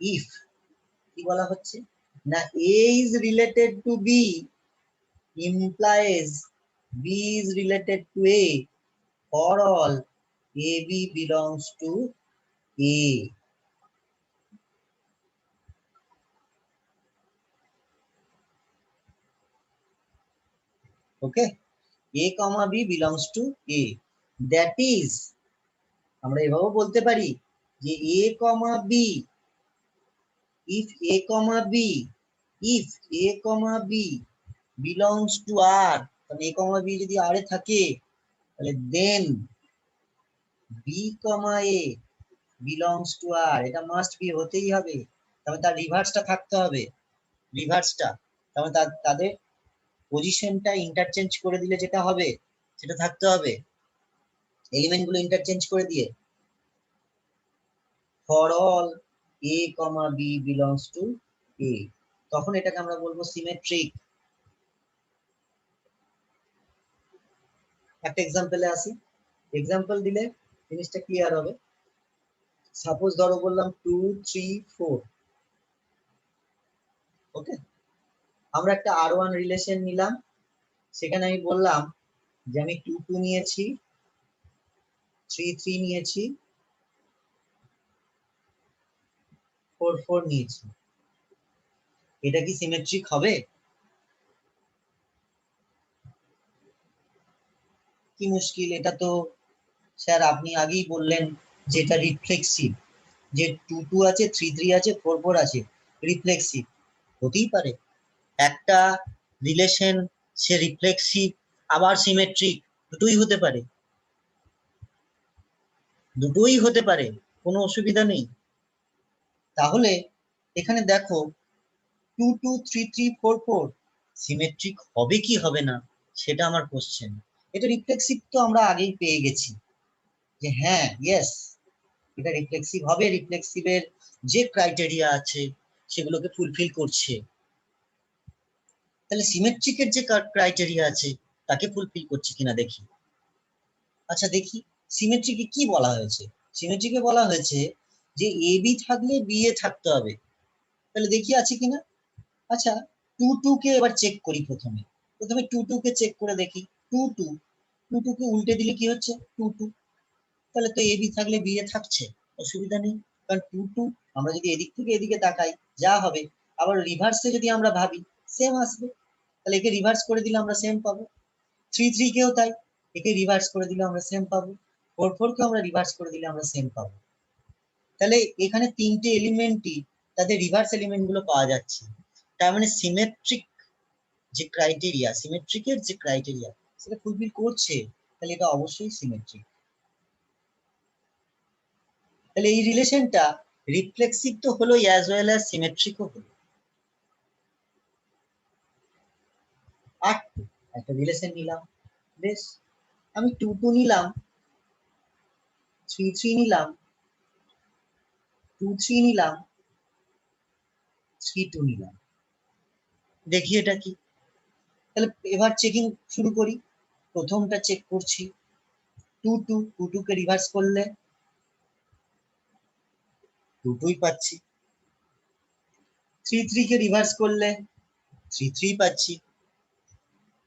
Speaker 1: if, কি বলা হচ্ছে না, a is related to b implies b is related to a for all ab belongs to a. Okay, a comma b belongs to a, that is আমরা এভাবেও বলতে পারি যে a comma b, if a comma b, if a comma b belongs to r, তাহলে a comma b যদি r এ থাকে তাহলে then b comma a belongs to r, এটা মাস্ট বি হতেই হবে, তাহলে তার রিভার্সটা থাকতে হবে, রিভার্সটা, তাহলে তাদের পজিশনটা ইন্টারচেঞ্জ করে দিলে যেটা হবে সেটা থাকতে হবে, এলিমেন্ট গুলো ইন্টারচেঞ্জ করে দিয়ে for all a comma b belongs to a, তখন এটাকে আমরা বলবো সিমেট্রিক। একটা এক্সাম্পলে আসি, এক্সাম্পল দিলে জিনিসটা ক্লিয়ার হবে। সাপোজ ধরো বললাম 2 3 4, ওকে, আমরা একটা R1 রিলেশন নিলাম, সেখানে আমি বললাম যে আমি 2 2 নিয়েছি, 3 3 নিয়েছি, 4 4 নিয়েছি। এটা কি সিমেট্রিক হবে? কি মুশকিল, এটা তো স্যার আপনি আগেই বললেন যে এটা রিফ্লেক্সিভ, যে 2 2 আছে, 3 3 আছে, 4 4 আছে, রিফ্লেক্সিভ হতেই পারে। একটা রিলেশন সে রিফ্লেক্সিভ আবার সিমেট্রিক, দুটোই হতে পারে, দুটোই হতে পারে, কোনো অসুবিধা নেই। তাহলে এখানে দেখো 2 2 3 3 4 4 সিমেট্রিক হবে কি হবে না সেটা আমার কোশ্চেন। এটা রিফ্লেক্সিভ তো আমরা আগেই পেয়ে গেছি যে হ্যাঁ ইয়েস এটা রিফ্লেক্সিভ হবে, রিফ্লেক্সিভের যে ক্রাইটেরিয়া আছে সেগুলোকে ফুলফিল করছে। তাহলে সিমেট্রিকের যে ক্রাইটেরিয়া আছে তাকে ফুলফিল করছে কিনা দেখি। আচ্ছা দেখি সিমেট্রিকে কি বলা হয়েছে। সিমেট্রিকে বলা হয়েছে যে এ বি থাকলে বি এ থাকতে হবে। তাহলে দেখি আছে কিনা। আচ্ছা 2 2 কে এবার চেক করি, প্রথমে প্রথমে 2 2 কে চেক করে দেখি। 2 2 2 2 কে উল্টে দিলে কি হচ্ছে 2 2, তাহলে তো এ বি থাকলে বি এ থাকছে, অসুবিধা নেই। কারণ 2 2 আমরা যদি এদিক থেকে এদিকে তাকাই যা হবে, আবার রিভার্সে যদি আমরা ভাবি সেম আসবে, তাহলে একে রিভার্স করে দিলে আমরা সেম পাবো। 3 3 কেও তাই, একে রিভার্স করে দিলে আমরা সেম পাবো। 4 4 কেও আমরা রিভার্স করে দিলে আমরা সেম পাবো। তাহলে এখানে তিনটে এলিমেন্টই তাদের রিভার্স এলিমেন্ট গুলো পাওয়া যাচ্ছে। তার মানে সিমেট্রিক যে ক্রাইটেরিয়া, সিমেট্রিকের যে ক্রাইটেরিয়া সেটা ফুলফিল করছে, তাহলে এটা অবশ্যই সিমেট্রিক। তাহলে এই রিলেশনটা রিফ্লেক্সিভ তো হলো অ্যাজ ওয়েল অ্যাজ সিমেট্রিকও হলো। আর একটা রিলেশন নিলাম, বেশ, আমি 2 2 নিলাম, 3 3 নিলাম, 2 3 নিলাম, 3 2 নিলাম, দেখি এটা কি। তাহলে এবার চেকিং শুরু করি, প্রথমটা চেক করছি 2 2, 2 2 কে রিভার্স করলে 2 2ই পাচ্ছি, 3 3 কে রিভার্স করলে 3 3 পাচ্ছি,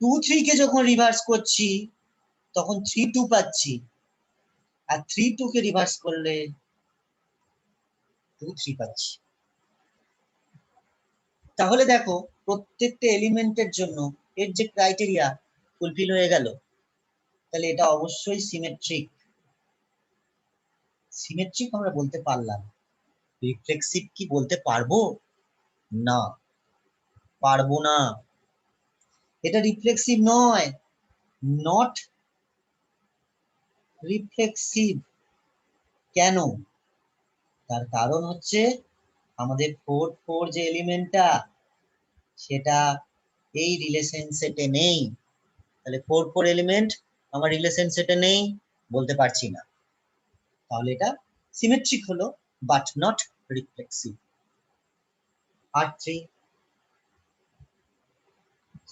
Speaker 1: 2 3 কে যখন রিভার্স করছি তখন 3 2 পাচ্ছি, আর 3 2 কে রিভার্স করলে 2 3 পাচ্ছি। তাহলে দেখো প্রত্যেকটা এলিমেন্টের জন্য এর যে ক্রাইটেরিয়া ফুলফিল হয়ে গেল, তাহলে এটা অবশ্যই সিমেট্রিক। সিমেট্রিক আমরা বলতে পারলাম, রিফ্লেক্সিভ কি বলতে পারবো? না, পারবো না। এটা রিফ্লেক্সিভ নয়, নট রিফ্লেক্সিভ। কেন? তার কারণ হচ্ছে আমাদের 4 4 যে এলিমেন্টটা সেটা এই রিলেশন সেটে নেই। তাহলে 4 4 এলিমেন্ট আমার রিলেশন সেটে নেই, বলতে পারছি না। তাহলে এটা সিমেট্রিক হলো but not reflexive. R3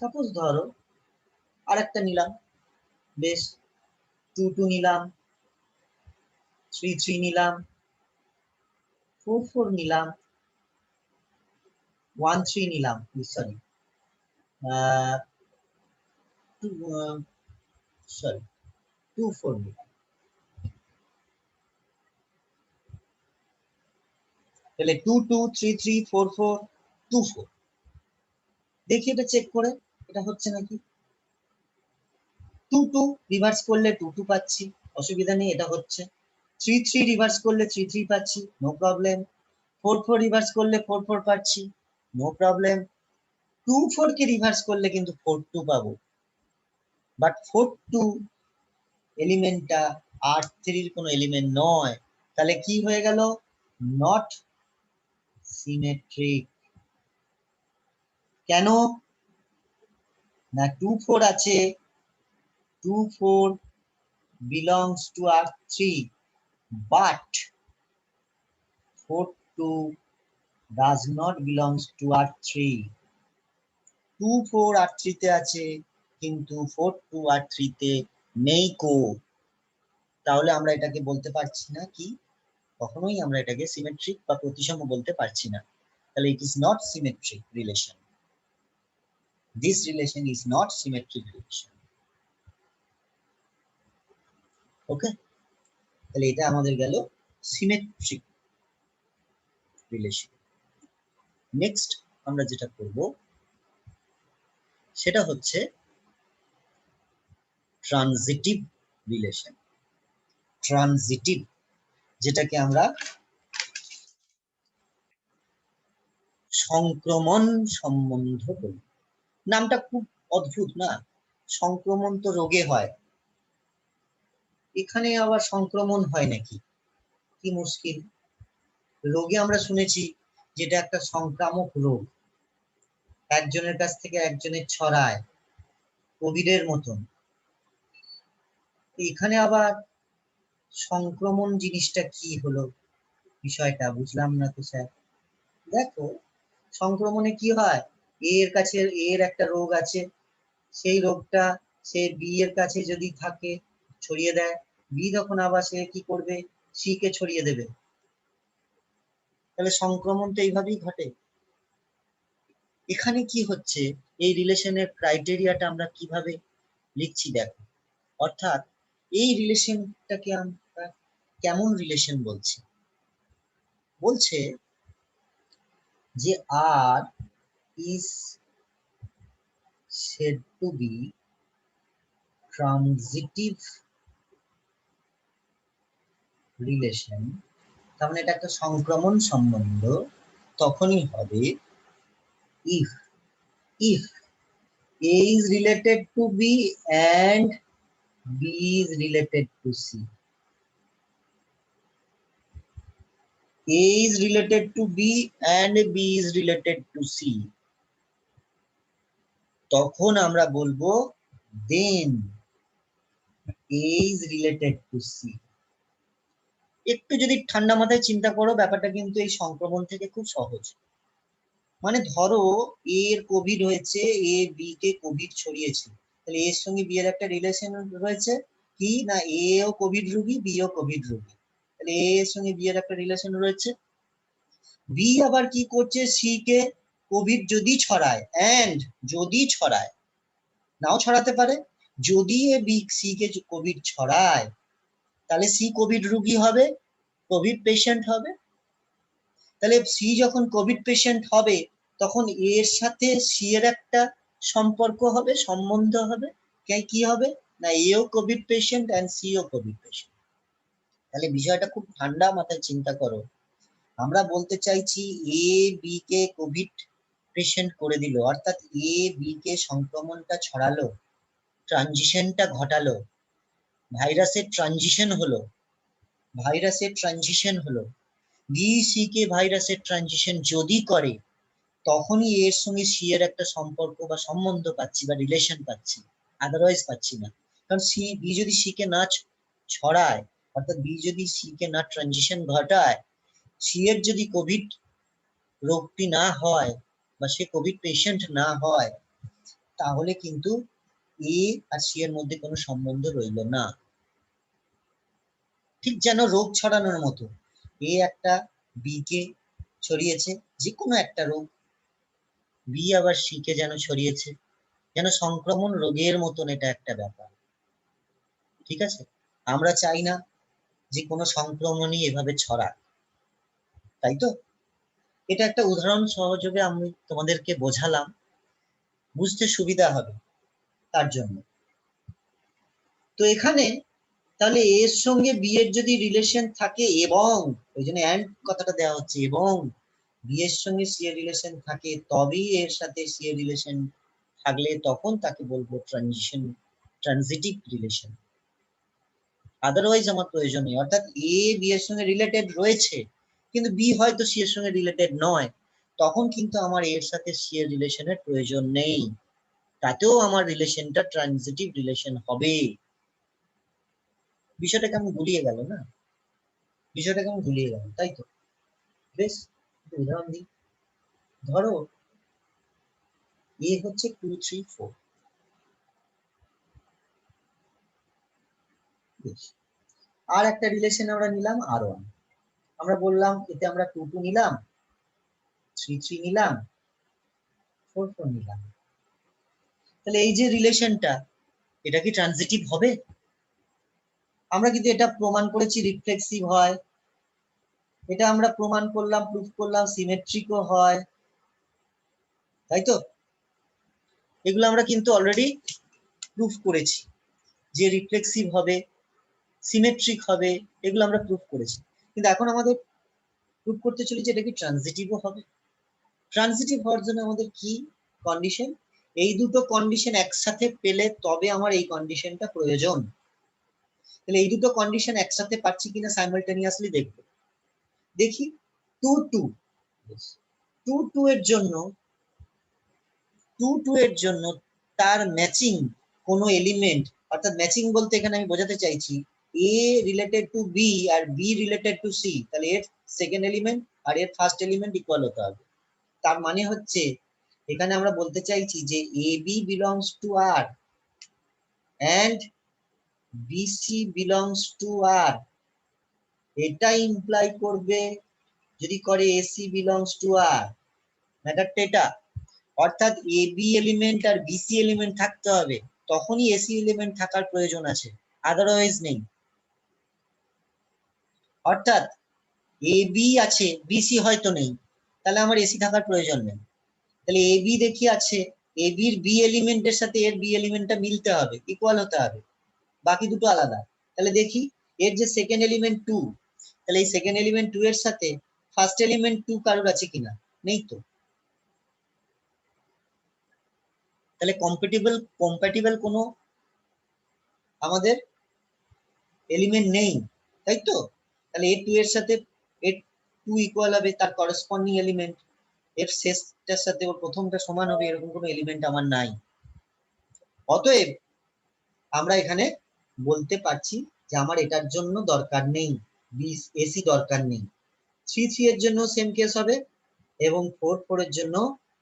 Speaker 1: suppose ধরো আরেকটা নিলাম, বেশ, 2 2 নিলাম, 3 3 নিলাম, 4 4 নিলাম, 1 3 নিলাম, সরি সরি 2 4 নিলাম। তাহলে 2 2 3 3 4 4 2 4, দেখি এটা চেক করে এটা হচ্ছে নাকি। 2 2 রিভার্স করলে 2 2 পাচ্ছি, অসুবিধা নেই, এটা হচ্ছে। 3 3 রিভার্স করলে 3 3 পাচ্ছি, নো প্রবলেম। 4 4 রিভার্স করলে 4 4 পাচ্ছি, নো প্রবলেম। 2 4 কে রিভার্স করলে কিন্তু 4 2 পাবো, বাট 4 2 এলিমেন্টটা R3 এর কোনো এলিমেন্ট নয়। তাহলে কি হয়ে গেল? Not symmetric. কেন না? 2 4 আছে, 2 4 belongs to R3, but 4 2 does not belongs to R3. 2 4 R3 তে আছে, কিন্তু 4 2 R3 তে নেই কো, তাহলে আমরা এটাকে বলতে পারছি না কি, কখনোই আমরা এটাকে সিমেট্রিক বা প্রতিসম বলতে পারছি না। তাহলে it is not symmetric relation, this relation is not symmetric relation. Okay, তাহলে এটা আমাদের গেল সিমেট্রিক রিলেশন। নেক্সট আমরা যেটা করব সেটা হচ্ছে ট্রানজিটিভ রিলেশন। ট্রানজিটিভ, যেটাকে আমরা সংক্রমণ সম্বন্ধ বলি। নামটা খুব অদ্ভুত না? সংক্রমণ তো রোগে হয়, এখানে আবার সংক্রমণ হয় নাকি, কি মুশকিল। রোগে আমরা শুনেছি যেটা একটা সংক্রামক রোগ, একজনের কাছ থেকে একজনের ছড়ায়, কোভিডের মতন। এখানে আবার সংক্রমণ জিনিসটা কি হলো, বিষয়টা বুঝলাম না তো স্যার। দেখো, সংক্রমণে কি হয়, এর কাছে এর একটা রোগ আছে, সেই রোগটা সে বি এর কাছে যদি থাকে ছড়িয়ে দেয়, বি তখন আবার সে কি করবে, সি কে ছড়িয়ে দেবে। তাহলে সংক্রমণ তো এইভাবেই ঘটে। এখানে কি হচ্ছে, এই রিলেশনের ক্রাইটেরিয়াটা আমরা কিভাবে লিখছি দেখো। অর্থাৎ এই রিলেশনটাকে আমরা কেমন রিলেশন বলছি, বলছে যে আর is said to be transitive relation, তার মানে এটা একটা সংক্রমণ সম্বন্ধ তখনই হবে if if A is related to B and B is related to C. A is related to B and B is related to C. তখন আমরা বলবো then A is related to C. একটু যদি ঠান্ডা মাথায় চিন্তা করো, ব্যাপারটা কিন্তু এই সংক্রমণ থেকে খুব সহজ। মানে ধরো এর কোভিড হয়েছে, এ বি কে কোভিড ছড়িয়েছে, তাহলে এর সঙ্গে বি এর একটা রিলেশন রয়েছে কি না, এ ও কোভিড রোগী, বি ও কোভিড রোগী, তাহলে এ এর সঙ্গে বি এর একটা রিলেশন রয়েছে। বি আবার কি করছে, সি কে কোভিড যদি ছড়ায়, এন্ড যদি ছড়ায়, নাও ছড়াতে পারে, যদি A B C K Covid ছড়ায় তাহলে সি কোভিড রোগী হবে, কোভিড পেশেন্ট হবে। তাহলে সি যখন কোভিড পেশেন্ট হবে তখন এর সাথে সি এর একটা সম্পর্ক হবে, সম্বন্ধ হবে, কি হবে না, এও কোভিড পেশেন্ট এন্ড সি ও কোভিড পেশেন্ট। তাহলে বিষয়টা খুব ঠান্ডা মাথায় চিন্তা করো, আমরা বলতে চাইছি A B K Covid patient করে দিল, অর্থাৎ এ বি কে সংক্রমণটা ছড়ালো, ট্রানজিশনটা ঘটালো, ভাইরাসের ট্রানজিশন হলো, ভাইরাসের ট্রানজিশন হলো, বি সি কে ভাইরাসের ট্রানজিশন যদি করে তখনই এর সঙ্গে সি এর একটা সম্পর্ক বা সম্বন্ধ পাচ্ছি বা রিলেশন পাচ্ছি, আদারওয়াইজ পাচ্ছি না। কারণ সি বি যদি সি কে না ছড়ায়, অর্থাৎ বি যদি সি কে না ট্রানজিশন ঘটায়, সি এর যদি কোভিড রোগটি না হয় বা সে কোভিড পেশেন্ট না হয়, তাহলে কিন্তু এ আর সি এর মধ্যে কোনো সম্বন্ধ রইল না। ঠিক যেন রোগ ছড়ানোর মতো, এ একটা বি কে ছড়িয়েছে, যে কোনো একটা রোগ, বি আবার সি কে যেন ছড়িয়েছে, যেন সংক্রমণ রোগের মতন এটা একটা ব্যাপার। ঠিক আছে, আমরা চাই না যে কোনো সংক্রমণই এভাবে ছড়াক, তাই তো? এটা একটা উদাহরণ সহযোগে আমি তোমাদেরকে বোঝালাম, বুঝতে সুবিধা হবে তার জন্য। তো এখানে তাহলে এর সঙ্গে বি এর যদি রিলেশন থাকে, এবং ওই জন্য অ্যান্ড কথাটা দেওয়া হচ্ছে, এবং বি এর সঙ্গে সি এর রিলেশন থাকে, তবেই এর সাথে সি এর রিলেশন থাকলে তখন তাকে বলবো ট্রানজিটিভ রিলেশন। আদারওয়াইজ আমার প্রয়োজন নেই। অর্থাৎ এ বি এর সঙ্গে রিলেটেড রয়েছে কিন্তু বি হয়তো সি এর সঙ্গে রিলেটেড নয়, তখন কিন্তু আমার এর সাথে সি এর রিলেশনের প্রয়োজন নেই, তাতেও আমার রিলেশনটা ট্রানজিটিভ রিলেশন হবে। বিষয়টা কেমন গুলিয়ে গেল না, বিষয়টা কেমন গুলিয়ে গেল, তাই তো? বেশ, উদাহরণ দিই। ধরো এ হচ্ছে 2 3 4, বেশ, আর একটা রিলেশন আমরা নিলাম R1, আমরা বললাম এতে আমরা 2 2 নিলাম, 3 3 নিলাম, 4 4 নিলাম। তাহলে এই যে রিলেশনটা, এটা কি ট্রানজিটিভ হবে? আমরা কিন্তু এটা প্রমাণ করেছি রিফ্লেক্সিভ হয়, এটা আমরা প্রমাণ করলাম, প্রুফ করলাম সিমেট্রিকও হয়, তাই তো? এগুলো আমরা কিন্তু অলরেডি প্রুফ করেছি যে রিফ্লেক্সিভ হবে, সিমেট্রিক হবে, এগুলো আমরা প্রুফ করেছি। কিন্তু এখন আমাদের প্রুফ করতে চলেছে এটা কি ট্রানজিটিভও হবে। ট্রানজিটিভ হওয়ার জন্য আমাদের কি কন্ডিশন? এই দুটো কন্ডিশন একসাথে পেলে তবে আমার এই কন্ডিশনটা প্রয়োজন। তাহলে এই দুটো কন্ডিশন একসাথে পাচ্ছি কিনা সাইমালটেনিয়াসলি দেখবো। দেখি 2 2 2 2 এর জন্য 2 2 এর জন্য তার ম্যাচিং কোনো এলিমেন্ট, অর্থাৎ ম্যাচিং বলতে এখানে আমি বোঝাতে চাইছি এ রিলেটেড টু বি আর বি রিলেটেড টু সি, তাহলে এর সেকেন্ড এলিমেন্ট আর এর ফার্স্ট এলিমেন্ট ইকুয়াল হতে হবে। তার মানে হচ্ছে এখানে আমরা বলতে চাইছি যে A B belongs to R and BC belongs to R, এটা ইমপ্লাই করবে যদি করে এসি বিলংস টু আর, ম্যাটারটা এটা। অর্থাৎ এ বি এলিমেন্ট আর বিসি এলিমেন্ট থাকতে হবে, তখনই এসি এলিমেন্ট থাকার প্রয়োজন আছে, আদারওয়াইজ নেই। অর্থাৎ এ বি আছে, বিসি হয়তো নেই, তাহলে আমার এসি থাকার প্রয়োজন নেই। তাহলে এ বি দেখি আছে, এ বির বি এলিমেন্টের সাথে এর বি এলিমেন্টটা মিলতে হবে, ইকুয়াল হতে হবে, বাকি দুটো আলাদা। তাহলে দেখি এর যে সেকেন্ড এলিমেন্ট 2, তাহলে এই সেকেন্ড এলিমেন্ট 2 এর সাথে ফার্স্ট এলিমেন্ট 2 কারোর আছে কিনা? নেই তো। তাহলে কম্প্যাটিবল কোনো আমাদের এলিমেন্ট নেই, তাই তো? তাহলে এর 2 এর সাথে এর 2 ইকুয়াল হবে তার করসপন্ডিং এলিমেন্ট, এর শেষটার সাথে ওর প্রথমটা সমান হবে, এরকম কোনো এলিমেন্ট আমার নাই। অতএব আমরা এখানে বলতে পারছি যে আমার এটার জন্য দরকার নেই, এসি দরকার নেই। 3 3 এর জন্য সেম কেস হবে এবং 4 4 এর জন্য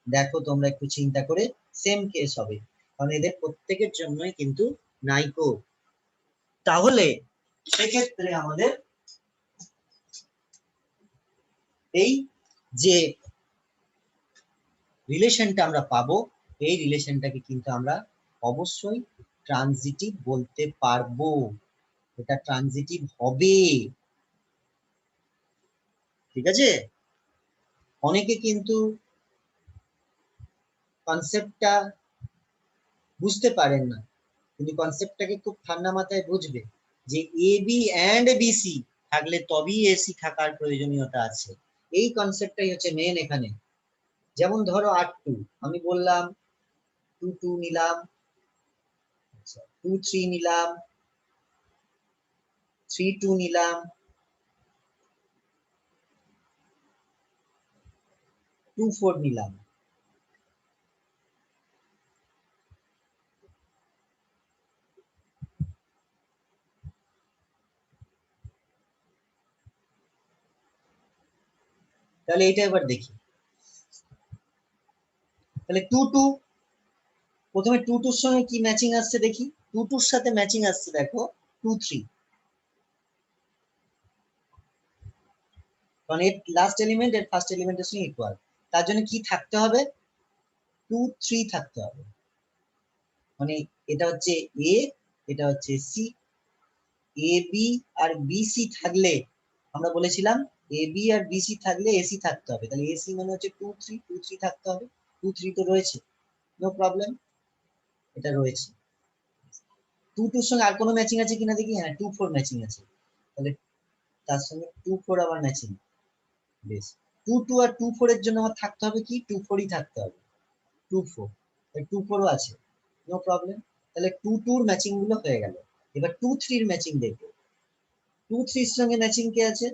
Speaker 1: দেখো তোমরা একটু চিন্তা করে সেম কেস হবে, কারণ এদের প্রত্যেকের জন্যই কিন্তু নাইকো। তাহলে সেক্ষেত্রে আমাদের এই যে রিলেশনটা আমরা পাবো, এই রিলেশনটাকে কিন্তু আমরা অবশ্যই ট্রানজিটিভ বলতে পারবো, এটা ট্রানজিটিভ হবে। ঠিক আছে? অনেকে কিন্তু কনসেপ্টটা বুঝতে পারেন না, কিন্তু কনসেপ্টটাকে খুব ঠান্ডা মাথায় বুঝবে যে এ বি অ্যান্ড বিসি থাকলে তবেই এসি থাকার প্রয়োজনীয়তা আছে। এই কনসেপ্টটাই হচ্ছে মেন এখানে। যেমন ধরো R2, আমি বললাম 2 2 নিলাম, 2 3 নিলাম, 3 2 নিলাম, 2 4 নিলাম। তাহলে এটা এবার দেখি। তাহলে 2 2, প্রথমে 2 2 এর সঙ্গে কি ম্যাচিং আসছে দেখি। 2 2 এর সাথে ম্যাচিং আসছে দেখো 2 3, কারণ এর লাস্ট এলিমেন্ট এর ফার্স্ট এলিমেন্টের সঙ্গে ইকুয়াল। তার জন্য কি থাকতে হবে? 2 3 থাকতে হবে। মানে এটা হচ্ছে এ, এটা হচ্ছে C. A B R BC থাকলে আমরা বলেছিলাম এ বি আর বিসি থাকলে এসি থাকতে হবে, তাহলে এসি মানে হচ্ছে 2 3, 2 3 থাকতে হবে। 2 3 তো রয়েছে, নো প্রবলেম, এটা রয়েছে। 2 2 এর সঙ্গে আর কোনো ম্যাচিং আছে কিনা দেখি। হ্যাঁ, 2 4 ম্যাচিং আছে, তাহলে তার সঙ্গে 2 4 আবার ম্যাচিং। বেশ, 2 2 আর 2 4 এর জন্য আমার থাকতে হবে কি? 2 4 ই থাকতে হবে, 2 4, 2 4 ও আছে, নো প্রবলেম। তাহলে 2 2 এর ম্যাচিং গুলো হয়ে গেল। এবার 2 3 এর ম্যাচিং দেখবো। 2 3 এর সঙ্গে ম্যাচিং কে আছে?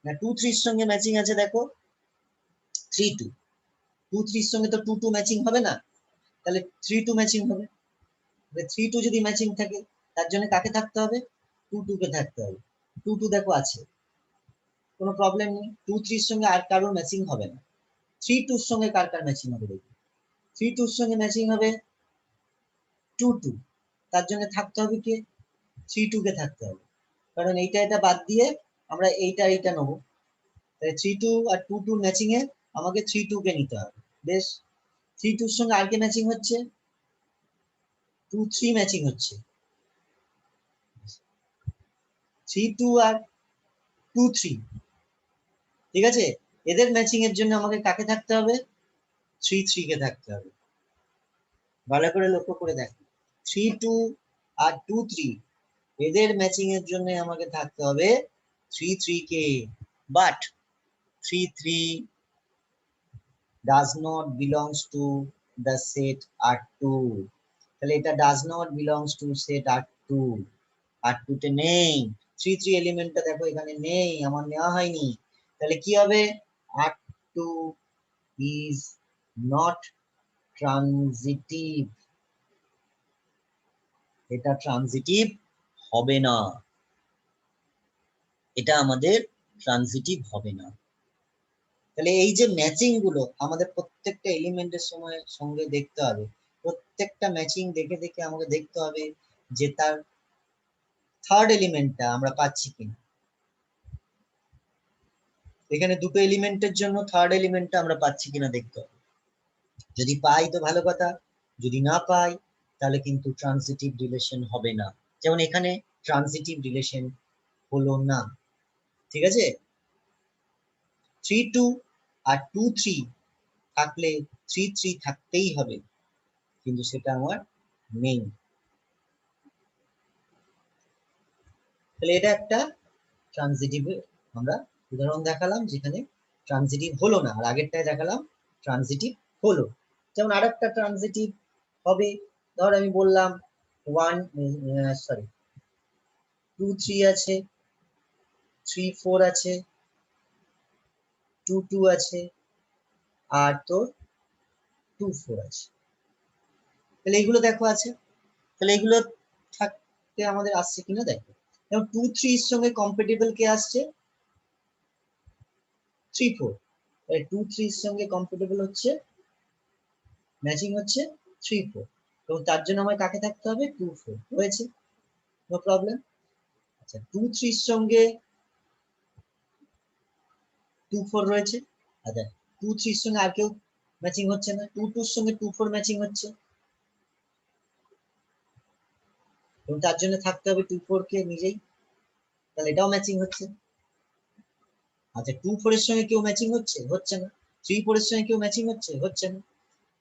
Speaker 1: না, 2 3 এর সঙ্গে ম্যাচিং আছে দেখো 3 2। 2 3 এর সঙ্গে তো 2 2 ম্যাচিং হবে না, তাহলে 3 2 ম্যাচিং হবে। 3 2 যদি ম্যাচিং থাকে তার জন্য কাকে থাকতে হবে? 2 2 কে থাকতে হবে। 2 2 দেখো আছে, কোনো প্রবলেম নেই। 2 3 এর সঙ্গে আর কারোর ম্যাচিং হবে না। 3 2 এর সঙ্গে কার কার ম্যাচিং হবে দেখি। 3 2 এর সঙ্গে ম্যাচিং হবে 2 2, তার জন্য থাকতে হবে কে? 3 2 কে থাকতে হবে, কারণ এইটা এটা বাদ দিয়ে আমরা এইটা এইটা নেবো, তাহলে 3 2 আর 2 2 ম্যাচিং এ আমাকে 3 2 কে নিতে হবে। বেশ, 3 2 এর সঙ্গে আর কে ম্যাচিং হচ্ছে, 2 3 ম্যাচিং হচ্ছে, 3 2 আর 2 3, ঠিক আছে। এদের ম্যাচিং এর জন্য আমাকে কাকে থাকতে হবে, 3 3 কে থাকতে হবে। ভালো করে লক্ষ্য করে দেখো, 3 2 আর 2 3 এদের ম্যাচিং এর জন্য আমাকে থাকতে হবে 3 3 কে, but 3 3 does not belongs to the set R2, তাহলে এটা does not belongs to set R2, R2 তে নেই, 3 3 এলিমেন্টটা দেখো এখানে নেই, আমার নেওয়া হয়নি, তাহলে কি হবে, R2 is not transitive, এটা ট্রানজিটিভ হবে না, এটা আমাদের ট্রানজিটিভ হবে না। তাহলে এই যে ম্যাচিং গুলো আমাদের প্রত্যেকটা এলিমেন্টের সময় সঙ্গে দেখতে হবে, প্রত্যেকটা ম্যাচিং দেখে দেখে আমাকে দেখতে হবে যে তার থার্ড এলিমেন্টটা আমরা পাচ্ছি কিনা। এখানে দুটো এলিমেন্টের জন্য থার্ড এলিমেন্টটা আমরা পাচ্ছি কিনা দেখতে হবে, যদি পাই তো ভালো কথা, যদি না পাই তাহলে কিন্তু ট্রানজিটিভ রিলেশন হবে না, যেমন এখানে ট্রানজিটিভ রিলেশন হলো না, ঠিক আছে। 3 2 আর 2 3 থাকলে 3 3 থাকতেই হবে, কিন্তু সেটা আমার নেই, তাহলে এটা একটা ট্রানজিটিভ আমরা উদাহরণ দেখালাম যেখানে ট্রানজিটিভ হলো না, আর আগেরটায় দেখালাম ট্রানজিটিভ হলো। যেমন আরেকটা ট্রানজিটিভ হবে, ধর আমি বললাম 2 3 আছে, 3 4 আছে, 2 2 আছে, আর তোর 2 4 আছে, তাহলে এগুলো দেখো আছে, তাহলে এগুলো থাকতে আমাদের আসছে কিনা দেখো, যেমন 2 3 এর সঙ্গে কম্পেটেবল কে আসছে 3 4, তাহলে 2 3 এর সঙ্গে কম্পেটেবল হচ্ছে, ম্যাচিং হচ্ছে 3 4, এবং তার জন্য আমার কাকে থাকতে হবে 2 4, হয়েছে, নো প্রবলেম। আচ্ছা 2 3 এর সঙ্গে 2 4 রয়েছে, আচ্ছা 2 3 এর সঙ্গে আর কেউ ম্যাচিং হচ্ছে না, 2 2 এর সঙ্গে 2 4 ম্যাচিং হচ্ছে, এবং তার জন্য থাকতে হবে 2 4 কে নিজেই, তাহলে এটাও ম্যাচিং হচ্ছে। আচ্ছা 2 4 এর সঙ্গে কেউ ম্যাচিং হচ্ছে, হচ্ছে না, 3 4 এর সঙ্গে কেউ ম্যাচিং হচ্ছে, হচ্ছে না,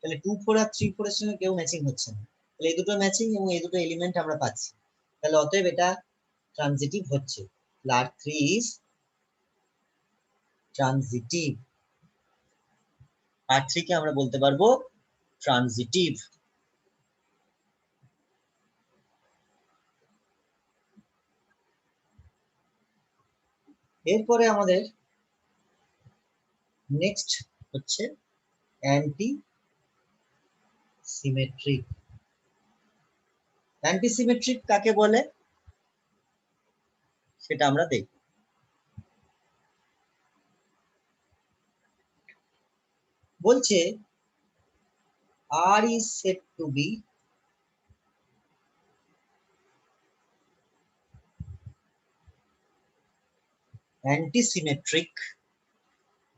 Speaker 1: তাহলে 2 4 আর 3 4 এর সঙ্গে কেউ ম্যাচিং হচ্ছে না, তাহলে এই দুটো ম্যাচিং এবং এই দুটো এলিমেন্ট আমরা পাচ্ছি, তাহলে অতএব এটা ট্রানজিটিভ হচ্ছে, R3 is ট্রানজিটিভ, R3 কে আমরা বলতে পারবো ট্রানজিটিভ। এরপরে আমাদের নেক্সট হচ্ছে অ্যান্টি সিমেট্রিক। অ্যান্টি সিমেট্রিক কাকে বলে সেটা আমরা দেখব। বলছে R is said to be antisymmetric.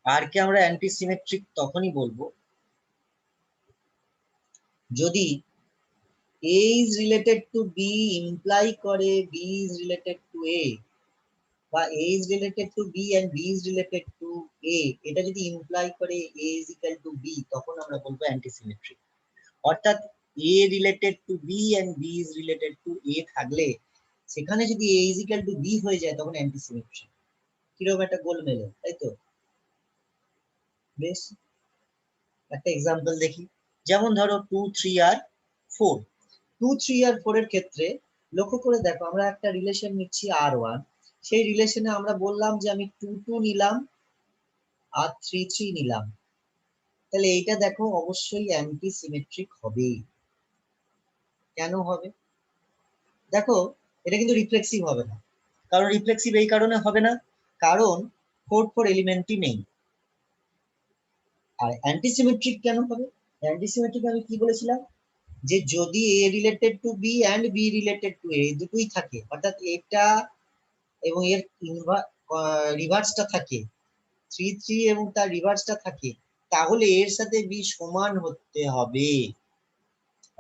Speaker 1: R কে আমরা অ্যান্টিসিমেট্রিক তখনই বলবো যদি A is related to B imply করে B is related to A, বা A is related to B and B is related to A, এটা যদি ইমপ্লাই করে A is equal to B, তখন আমরা বলবো অ্যান্টিসিমেট্রিক। অর্থাৎ A related to B and B is related to A থাকলে সেখানে যদি A is equal to B হয়ে যায় তখন অ্যান্টিসিমেট্রিক। কিরকম একটা গোলমেলে, তাই তো। বেশ, একটা এক্সাম্পল দেখি, যেমন ধরো 2 3 আর 4, 2 3 আর 4 এর ক্ষেত্রে লক্ষ্য করে দেখো আমরা একটা রিলেশন নিচ্ছি R1, সেই রিলেশনে আমরা বললাম যে আমি 2 2 নিলাম আর 3 3 নিলাম, তাহলে এইটা দেখো অবশ্যই অ্যান্টি সিমেট্রিক হবে। কেন হবে দেখো, এটা কিন্তু রিফ্লেক্সিভ হবে না, কারণ রিফ্লেক্সিভ এই কারণে হবে না কারণ 4 4 এলিমেন্টই নেই। আর অ্যান্টিসিমেট্রিক কেন হবে, অ্যান্টিসিমেট্রিক আমি কি বলেছিলাম, যে যদি A related to B and B related to A দুটোই থাকে, অর্থাৎ এটা এবং এর রিভার্সটা থাকে, 3 3 এবং তার রিভার্সটা থাকে, তাহলে এর সাথে বি সমান হতে হবে,